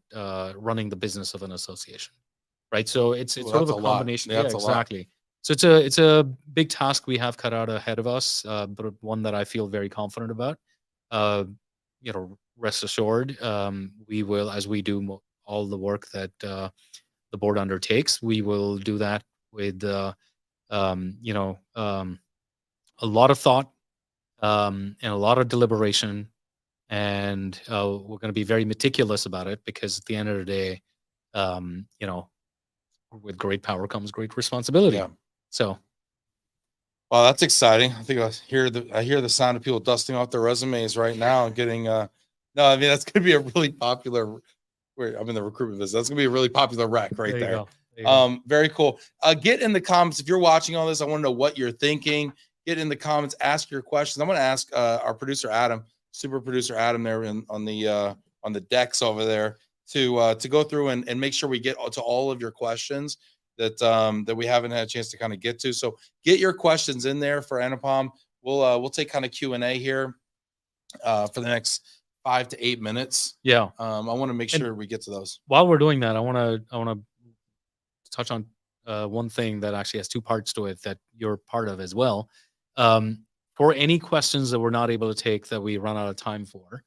running the business of an association, right? So it's Well, sort of that's a a lot. combination. Yeah, Yeah, that's a lot. exactly. So it's a big task we have cut out ahead of us, but one that I feel very confident about. Uh, rest assured, we will, as we do all the work that the board undertakes, we will do that with um, you know um, a lot of thought and a lot of deliberation, and we're going to be very meticulous about it because at the end of the day, um, you know, with great power comes great responsibility. Yeah. So, Well, that's exciting. I think I hear the sound of people dusting off their resumes right now and getting no, I mean that's gonna be a really popular I'm in the recruitment business. That's gonna be a really popular rec right there you there. go. There you go. Very cool. Get in the comments if you're watching all this. I want to know what you're thinking. Get in the comments, ask your questions. I'm gonna ask our producer Adam, super producer Adam there on the decks over there to go through and make sure we get to all of your questions that we haven't had a chance to kind of get to. So get your questions in there for Anupam. We'll take kind of Q&A here for the next 5 to 8 minutes. Yeah. I want to make And sure we get to those. while we're doing that, I want to touch on one thing that actually has two parts to it that you're part of as well. For any questions that we're not able to take that we run out of time for,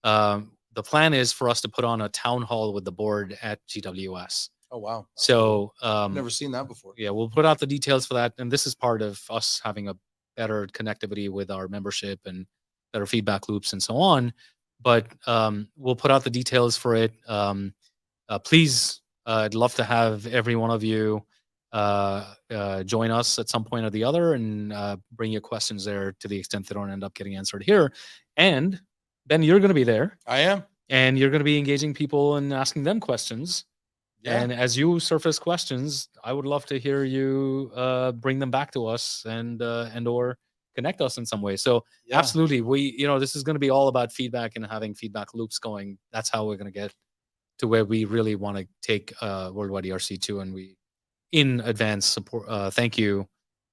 the plan is for us to put on a town hall with the board at GWS. Oh, wow. So I've never seen that before. yeah, we'll put out the details for that, and this is part of us having a better connectivity with our membership and better feedback loops and so on. But we'll put out the details for it. Please, I'd love to have every one of you join us at some point or the other and bring your questions there to the extent they don't end up getting answered here. And Ben, you're going to be there. I am. And you're going to be engaging people and asking them questions. Yeah. And as you surface questions, I would love to hear you bring them back to us and or connect us in some way. So Yeah. absolutely, this is going to be all about feedback and having feedback loops going. That's how we're going to get to where we really want to take Worldwide ERC to. And we, in advance, support. Thank you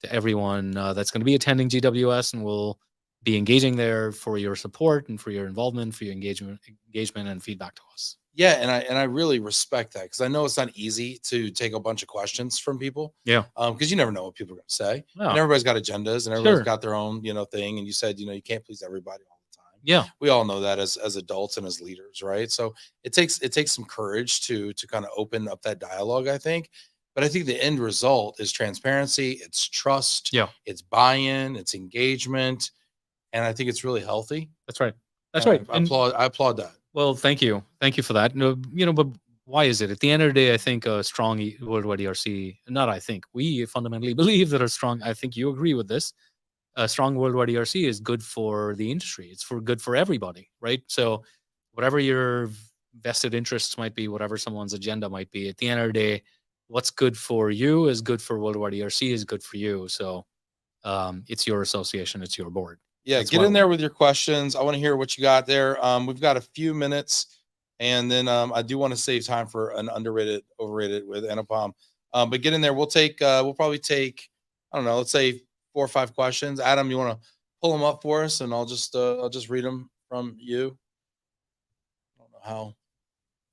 to everyone that's going to be attending GWS, and we'll be engaging there for your support and for your involvement, for your engagement and feedback to us. Yeah, and I really respect that because I know it's not easy to take a bunch of questions from people. Yeah. Because you never know what people are going to say, No. and everybody's got agendas, and everybody's Sure. got their own thing. And you said you can't please everybody all the time. Yeah. We all know that as adults and as leaders, right? So it takes some courage to kind of open up that dialogue, I think. But I think the end result is transparency, it's trust, Yeah. it's buy-in, it's engagement, and I think it's really healthy. That's right. That's And right. I applaud that. Well, thank you for that. No, but why is it? At the end of the day, I think a strong Worldwide ERC. Not I think, we fundamentally believe that a strong. I think you agree with this. A strong Worldwide ERC is good for the industry. It's good for everybody, right? So, whatever your vested interests might be, whatever someone's agenda might be, at the end of the day, what's good for you is good for Worldwide ERC is good for you. So, it's your association, it's your board. Yeah, get in there with your questions. I want to hear what you got there. We've got a few minutes, and then I do want to save time for an underrated, overrated with Anupam. But get in there. We'll probably take, I don't know, let's say 4 or 5 questions. Adam, you want to pull them up for us, and I'll just read them from you. I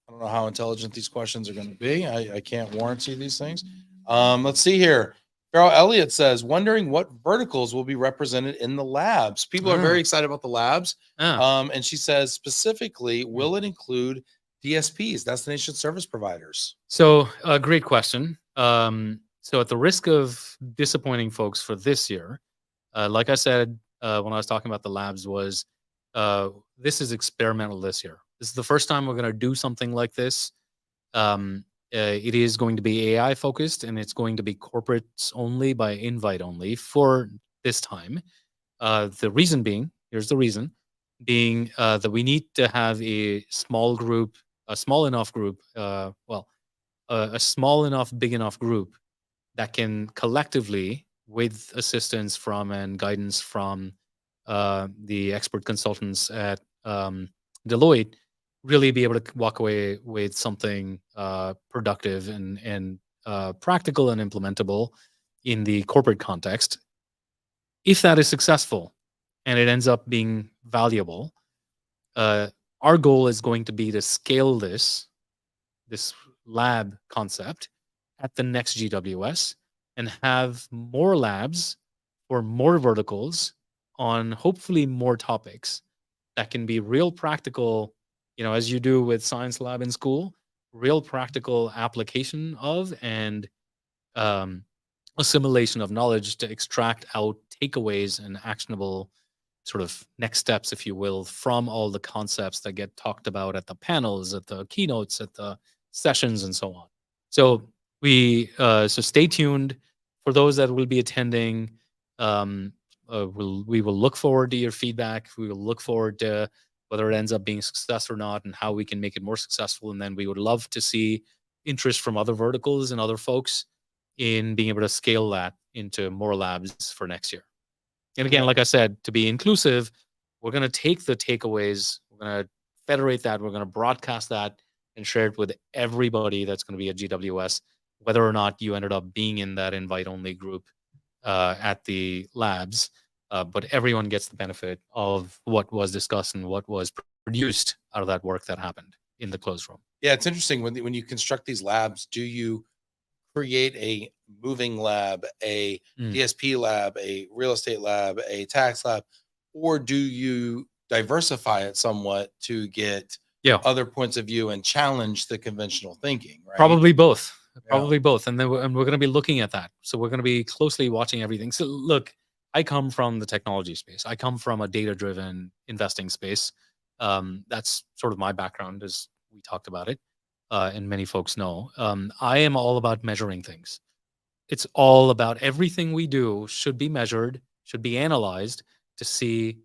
don't know how intelligent these questions are going to be. I can't warranty these things. Let's see here. Farrell Elliott says, wondering what verticals will be represented in the labs. People are very excited about the labs. And she says, specifically, will it include DSPs, destination service providers? So, great question. So at the risk of disappointing folks for this year, like I said, when I was talking about the labs was, this is experimental this year. This is the first time we're going to do something like this. It is going to be AI focused, and it's going to be corporates only by invite only for this time. The reason being, here's the reason being that we need to have a small group, a small enough group, a small enough, big enough group that can collectively with assistance from and guidance from the expert consultants at Deloitte, really be able to walk away with something productive and practical and implementable in the corporate context. If that is successful and it ends up being valuable, uh, our goal is going to be to scale this lab concept at the next GWS and have more labs for more verticals on hopefully more topics that can be real practical, as you do with science lab in school, real practical application of and um, assimilation of knowledge to extract out takeaways and actionable sort of next steps, if you will, from all the concepts that get talked about at the panels, at the keynotes, at the sessions, and so on. So so stay tuned for those that will be attending. We will look forward to your feedback. We will look forward to whether it ends up being a success or not, and how we can make it more successful. And then we would love to see interest from other verticals and other folks in being able to scale that into more labs for next year. And again, like I said, to be inclusive, we're going to take the takeaways, we're going to federate that, we're going to broadcast that and share it with everybody that's going to be at GWS, whether or not you ended up being in that invite only group at the labs. But everyone gets the benefit of what was discussed and what was produced out of that work that happened in the closed room. Yeah, it's interesting when you construct these labs. Do you create a moving lab, a DSP lab, a real estate lab, a tax lab, or do you diversify it somewhat to get other points of view and challenge the conventional thinking? Right? Probably both. Probably both. And then we're going to be looking at that. So we're going to be closely watching everything. So look, I come from the technology space. I come from a data-driven investing space. That's sort of my background, as we talked about it. And many folks know. I am all about measuring things. It's all about everything we do should be measured, should be analyzed to see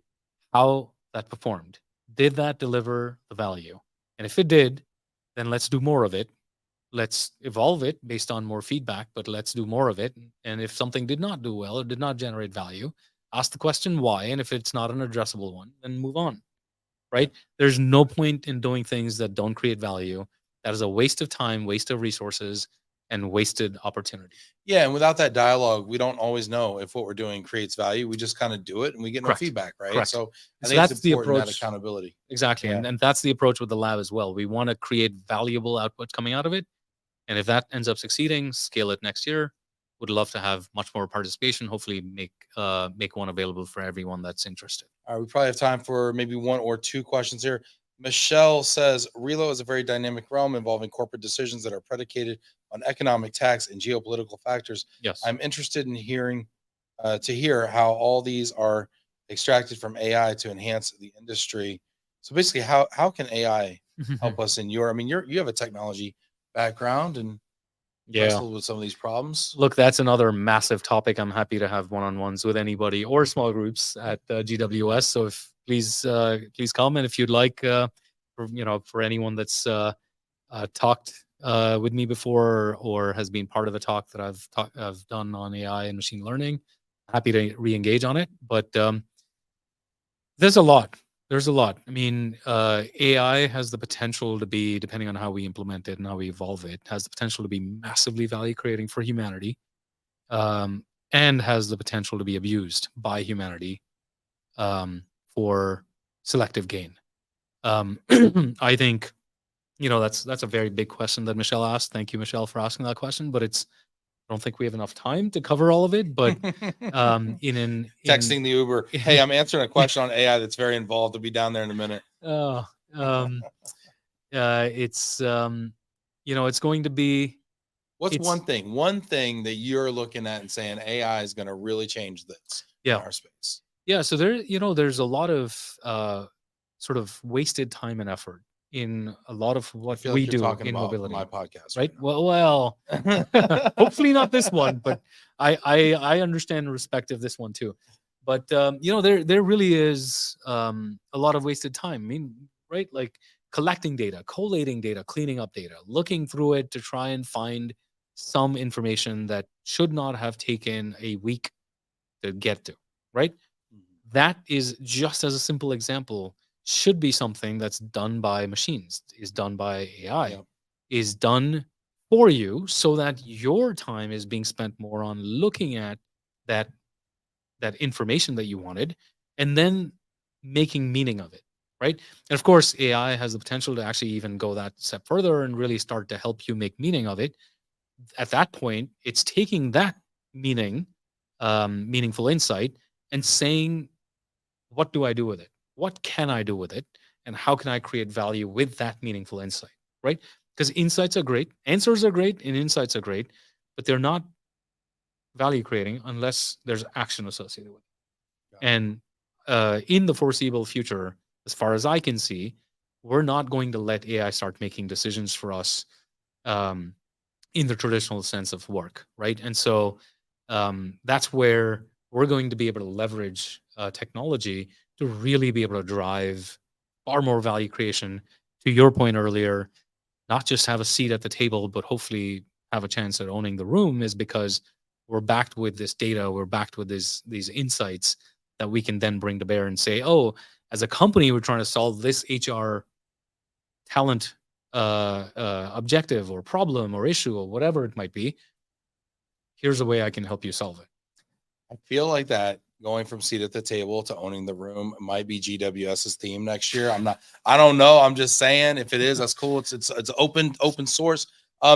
how that performed. Did that deliver the value? And if it did, then let's do more of it. Let's evolve it based on more feedback, but let's do more of it. And if something did not do well or did not generate value, ask the question why. And if it's not an addressable one, then move on. Right? There's no point in doing things that don't create value. That is a waste of time, waste of resources, and wasted opportunity. Yeah, and without that dialogue, we don't always know if what we're doing creates value. We just kind of do it and we get no feedback, right? Correct. So I So think that's it's the important approach. that accountability. Exactly. And that's the approach with the lab as well. We want to create valuable output coming out of it. And if that ends up succeeding, scale it next year. Would love to have much more participation. Hopefully make one available for everyone that's interested. All right, we probably have time for maybe one or two questions here. Michelle says, Relo is a very dynamic realm involving corporate decisions that are predicated on economic, tax, and geopolitical factors. Yes. I'm interested in hearing how all these are extracted from AI to enhance the industry. So basically, how can AI help us in you have a technology background and wrestled with some of these problems. Look, that's another massive topic. I'm happy to have one-on-ones with anybody or small groups at GWS. So if please come, and if you'd like, for anyone that's talked with me before or has been part of a talk that I've done on AI and machine learning, happy to re-engage on it. But there's a lot. I mean, AI has the potential to be, depending on how we implement it and how we evolve it, has the potential to be massively value creating for humanity, and has the potential to be abused by humanity for selective gain. I think, that's a very big question that Michelle asked. Thank you, Michelle, for asking that question. But I don't think we have enough time to cover all of it, but texting the Uber, hey, I'm answering a question on AI that's very involved. I'll be down there in a minute. It's it's going to be. What's one thing that you're looking at and saying AI is going to really change this in our space? Yeah. So there's a lot of sort of wasted time and effort in a lot of what we do in mobility. My podcast, right? Well, hopefully not this one, but I understand and respect of this one too. But there really is a lot of wasted time. I mean, right? Like collecting data, collating data, cleaning up data, looking through it to try and find some information that should not have taken a week to get to, right? That is just as a simple example, should be something that's done by machines, is done by AI, Yep. is done for you so that your time is being spent more on looking at that that information that you wanted and then making meaning of it, right? And of course, AI has the potential to actually even go that step further and really start to help you make meaning of it. At that point, it's taking that meaning, meaningful insight, and saying, what do I do with it? What can I do with it? And how can I create value with that meaningful insight, right? Because insights are great, answers are great, and insights are great, but they're not value creating unless there's action associated with it. Yeah. And in the foreseeable future, as far as I can see, we're not going to let AI start making decisions for us um, in the traditional sense of work, right? And so that's where we're going to be able to leverage technology to really be able to drive far more value creation. To your point earlier, not just have a seat at the table, but hopefully have a chance at owning the room, is because we're backed with this data, we're backed with these insights that we can then bring to bear and say, oh, as a company, we're trying to solve this HR talent objective or problem or issue or whatever it might be. Here's a way I can help you solve it. I feel like that going from seat at the table to owning the room might be GWS's theme next year. I don't know. I'm just saying, if it is, that's cool. It's open source.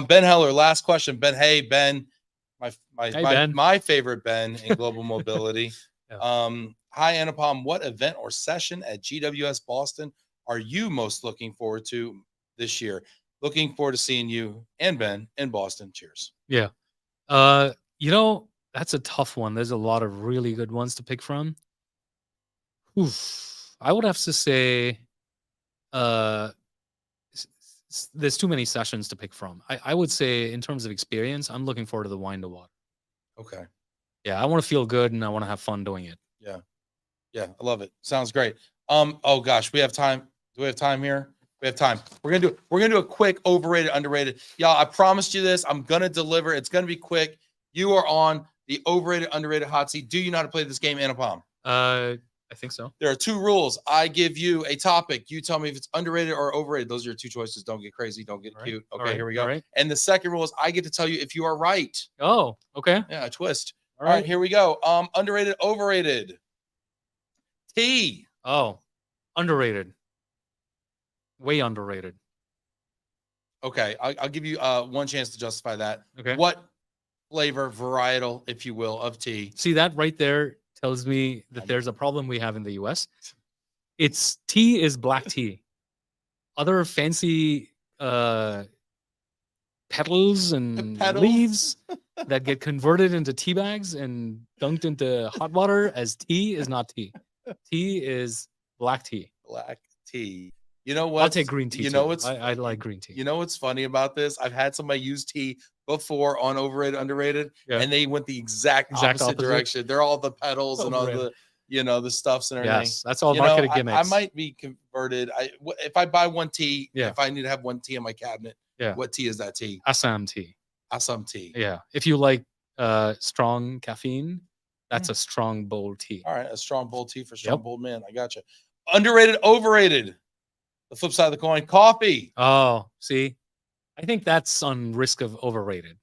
Ben Heller, last question. Ben, hey, Ben, Ben. my favorite Ben in global mobility. Yeah. Hi, Anupam. What event or session at GWS Boston are you most looking forward to this year? Looking forward to seeing you and Ben in Boston. Cheers. Yeah. That's a tough one. There's a lot of really good ones to pick from. Oof. I would have to say there's too many sessions to pick from. I would say, in terms of experience, I'm looking forward to the Wine to Water. Okay. Yeah, I want to feel good and I want to have fun doing it. Yeah. Yeah, I love it. Sounds great. Oh gosh, we have time. Do we have time here? We have time. We're gonna do a quick overrated, underrated. Y'all, I promised you this. I'm gonna deliver. It's gonna be quick. You are on the overrated, underrated hot seat. Do you know how to play this game, Anupam? I think so. There are 2 rules. I give you a topic. You tell me if it's underrated or overrated. Those are your 2 choices. Don't get crazy. Don't get cute. Okay, here we go. Right. And the second rule is I get to tell you if you are right. Oh, okay. Yeah, a twist. All right, here we go. Underrated, overrated. Tea. Oh, underrated. Way underrated. Okay, I'll give you one chance to justify that. Okay. What flavor, varietal, if you will, of tea? See, that right there tells me that there's a problem we have in the US. It's tea is black tea. Other fancy petals and leaves that get converted into tea bags and dunked into hot water as tea is not tea. Tea is black tea. Black tea. You know what? I'll take green tea. You know what's I like green tea. You know what's funny about this? I've had somebody use tea before on overrated, underrated, and they went the exact opposite direction. They're all the petals and all the the stuffs and everything. Yes, that's all marketing gimmicks. I might be converted. If I buy one tea, if I need to have one tea in my cabinet, what tea is that tea? Assam tea. Assam tea. Yeah. If you like strong caffeine, that's a strong bold tea. All right, a strong bold tea for strong bold man. I got you. Underrated, overrated. The flip side of the coin, coffee. Oh, see, I think that's on risk of overrated.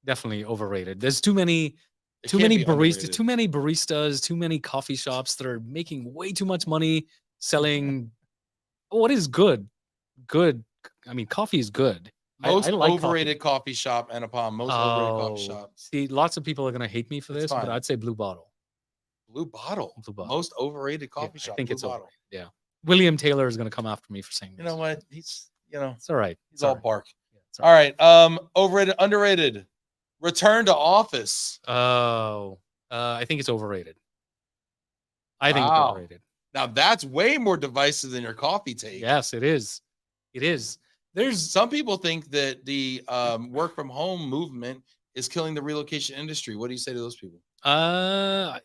Definitely overrated. There's too many baristas, too many coffee shops that are making way too much money selling what is good. I mean, coffee is good. Most I like overrated coffee shop, Anupam. Most overrated coffee shop. See, lots of people are gonna hate me for this, but I'd say Blue Bottle. Blue Bottle. Most overrated coffee shop. I think Blue it's Bottle. overrated. Yeah. William Taylor is gonna come after me for saying this. You know what? He's it's all right. He's all bark. Yeah, all right. Overrated, underrated. Return to office. Oh, I think it's overrated. I think it's overrated. Now that's way more divisive than your coffee take. Yes, it is. It is. There's some people think that the work from home movement is killing the relocation industry. What do you say to those people?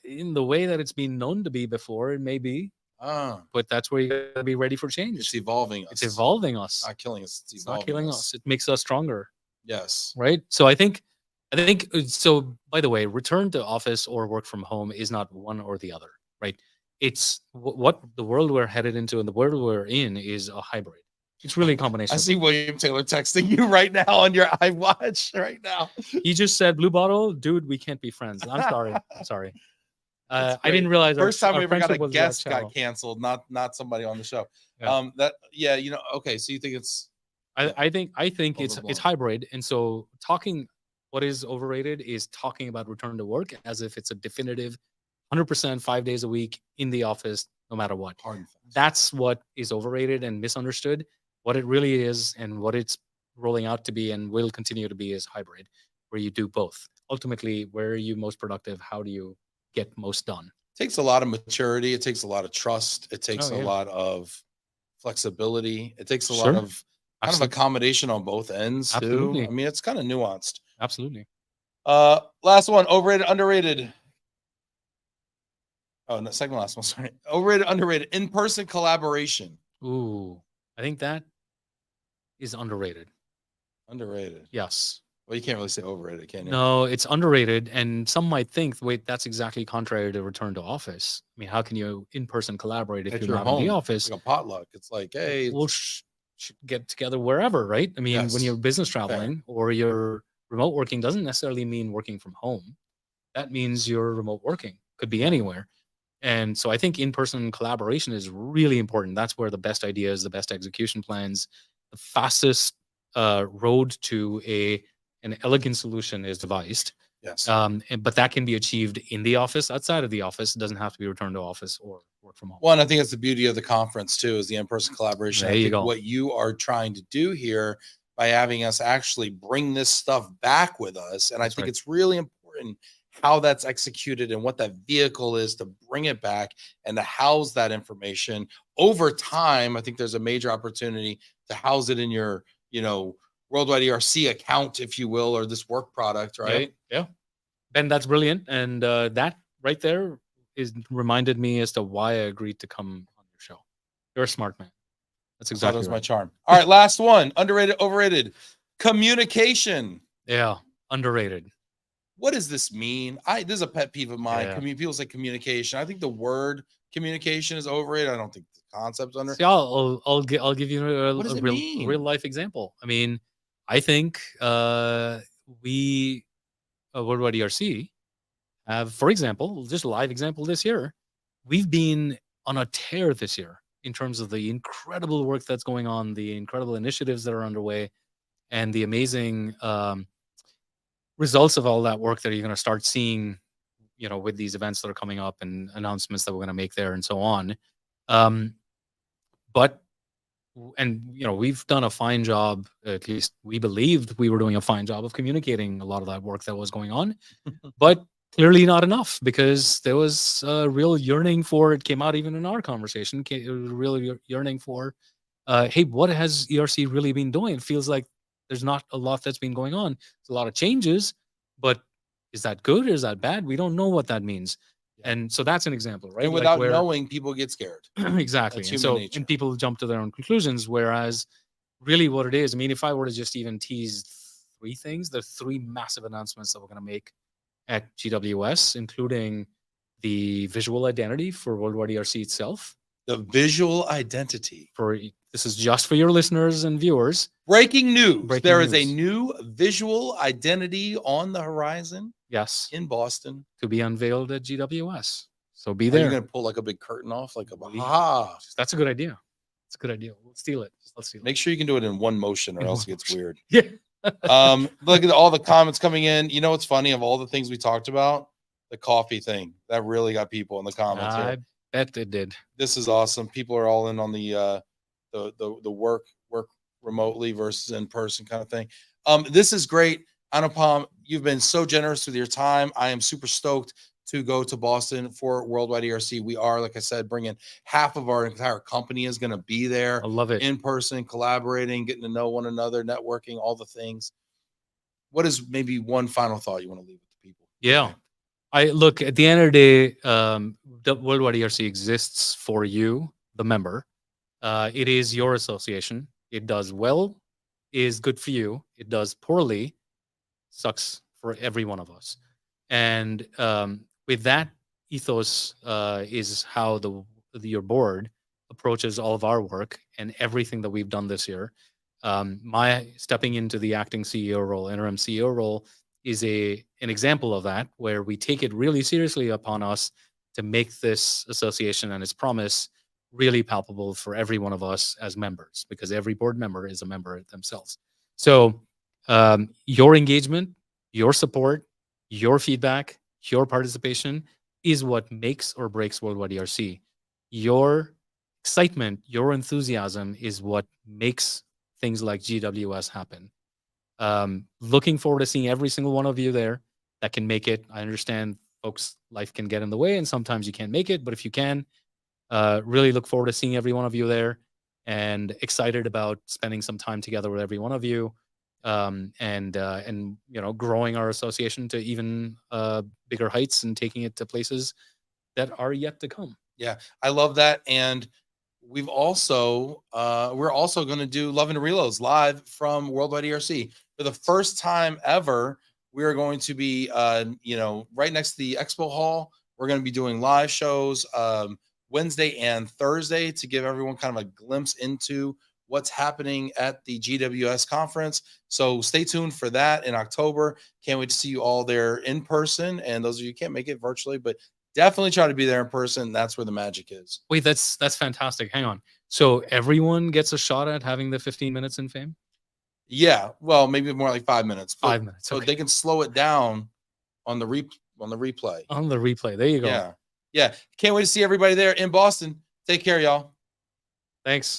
In the way that it's been known to be before, it may be. But that's where you gotta be ready for change. It's evolving us. It's evolving us. It's not killing us. It's not killing us. It makes us stronger. Yes. right? So I think so. By the way, return to office or work from home is not one or the other, right? It's what the world we're headed into and the world we're in is a hybrid. It's really a combination. I of see both. William Taylor texting you right now on your iWatch right now. He just said, "Blue bottle, dude, we can't be friends." I'm sorry. I'm sorry. That's I didn't great. realize First time our we ever got a friendship was that guest got shallow. canceled, not somebody on the show. Yeah. Yeah, okay. So you think it's I think it's overblown. hybrid, and so what is overrated is talking about return to work as if it's a definitive 100% 5 days a week in the office, no matter what. hard and fast. That's what is overrated and misunderstood. What it really is and what it's rolling out to be and will continue to be is hybrid, where you do both. Ultimately, where are you most productive? How do you get most done? Takes a lot of maturity. It takes a lot of trust. It takes Oh, a yeah. lot of flexibility. It takes a lot Sure. of kind of Absolutely. accommodation on both ends too. Absolutely. I mean, it's kind of nuanced. Absolutely. Last one, overrated, underrated. Oh, no, second last one. Sorry, overrated, underrated. In-person collaboration. Ooh, I think that is underrated. Underrated. Yes. Well, you can't really say overrated, can you? No, it's underrated. And some might think, wait, that's exactly contrary to return to office. I mean, how can you in person collaborate if At you're your not in the home, office? it's like a potluck. It's like, hey, We'll get together wherever, right? I mean, when Yes. you're business traveling or you're remote working, doesn't necessarily mean working from home. That means you're remote working, could be anywhere. And so I think in person collaboration is really important. That's where the best ideas, the best execution plans, the fastest road to an elegant solution is devised. yes. But that can be achieved in the office, outside of the office. It doesn't have to be returned to office or work from home. Well, and I think it's the beauty of the conference too, is the in-person collaboration. There I you think go. what you are trying to do here by having us actually bring this stuff back with us, and I That's think right. it's really important how that's executed and what that vehicle is to bring it back and to house that information over time. I think there's a major opportunity to house it in your, Worldwide ERC account, if you will, or this work product, right? Yeah. Ben, that's brilliant. And that right there reminded me as to why I agreed to come on your show. You're a smart man. That's I thought it exactly was my right. charm. All right, last one. Underrated, overrated. Communication. Yeah, underrated. What does this mean? This is a pet peeve of mine. Yeah. People say communication. I think the word communication is overrated. I don't think the concept's under. See, I'll give you What does a it real mean? real life example. I mean, I think we Worldwide ERC have, for example, just a live example this year, we've been on a tear this year in terms of the incredible work that's going on, the incredible initiatives that are underway, and the amazing results of all that work that you're going to start seeing, with these events that are coming up and announcements that we're going to make there and so on. But we've done a fine job, at least we believed we were doing a fine job of communicating a lot of that work that was going on, but clearly not enough, because there was a real yearning for, it came out even in our conversation, real yearning for, hey, what has ERC really been doing? It feels like there's not a lot that's been going on. There's a lot of changes, but is that good or is that bad? We don't know what that means. Yeah. And so that's an example, right? And without knowing, people get scared. Exactly. That's And human nature. and people jump to their own conclusions. Whereas really what it is, I mean, if I were to just even tease three things, the three massive announcements that we're going to make at GWS, including the visual identity for Worldwide ERC itself. The visual identity. This is just for your listeners and viewers. Breaking news. There is a news. new visual identity on the horizon. Yes. In Boston. To be unveiled at GWS. So be Are there. you going to pull like a big curtain off? Like a That's a good idea. It's a good idea. We'll steal it. Let's steal it. Make sure you can do it in one motion or else it gets weird. Yeah. Look at all the comments coming in. You know what's funny? Of all the things we talked about, the coffee thing that really got people in the comments. I bet it did. This is awesome. People are all in on the work remotely versus in person kind of thing. This is great. Anupam, you've been so generous with your time. I am super stoked to go to Boston for Worldwide ERC. We are, like I said, bringing half of our entire company is going to be there. I love it. In person, collaborating, getting to know one another, networking, all the things. What is maybe one final thought you want to leave with the people? Yeah. I look, at the end of the day, the Worldwide ERC exists for you, the member. It is your association. It does well is good for you. It does poorly, sucks for every one of us. And with that ethos is how your board approaches all of our work and everything that we've done this year. My stepping into the acting CEO role, interim CEO role, is an example of that, where we take it really seriously upon us to make this association and its promise really palpable for every one of us as members, because every board member is a member themselves. So your engagement, your support, your feedback, your participation is what makes or breaks Worldwide ERC. Your excitement, your enthusiasm is what makes things like GWS happen. Looking forward to seeing every single one of you there that can make it. I understand folks' life can get in the way and sometimes you can't make it, but if you can, really look forward to seeing every one of you there, and excited about spending some time together with every one of you, and growing our association to even bigger heights and taking it to places that are yet to come. Yeah, I love that. And we're also going to do Love Relo's live from Worldwide ERC for the first time ever. We are going to be right next to the expo hall. We're going to be doing live shows Wednesday and Thursday to give everyone kind of a glimpse into what's happening at the GWS conference. So stay tuned for that in October. Can't wait to see you all there in person. And those of you who can't make it virtually, but definitely try to be there in person. That's where the magic is. Wait, that's fantastic. Hang on. So everyone gets a shot at having the 15 minutes in fame? Yeah. Well, maybe more like 5 minutes. 5 minutes. So Okay. they can slow it down on the replay. On the replay. There you go. Yeah. Yeah. Can't wait to see everybody there in Boston. Take care, y'all. Thanks.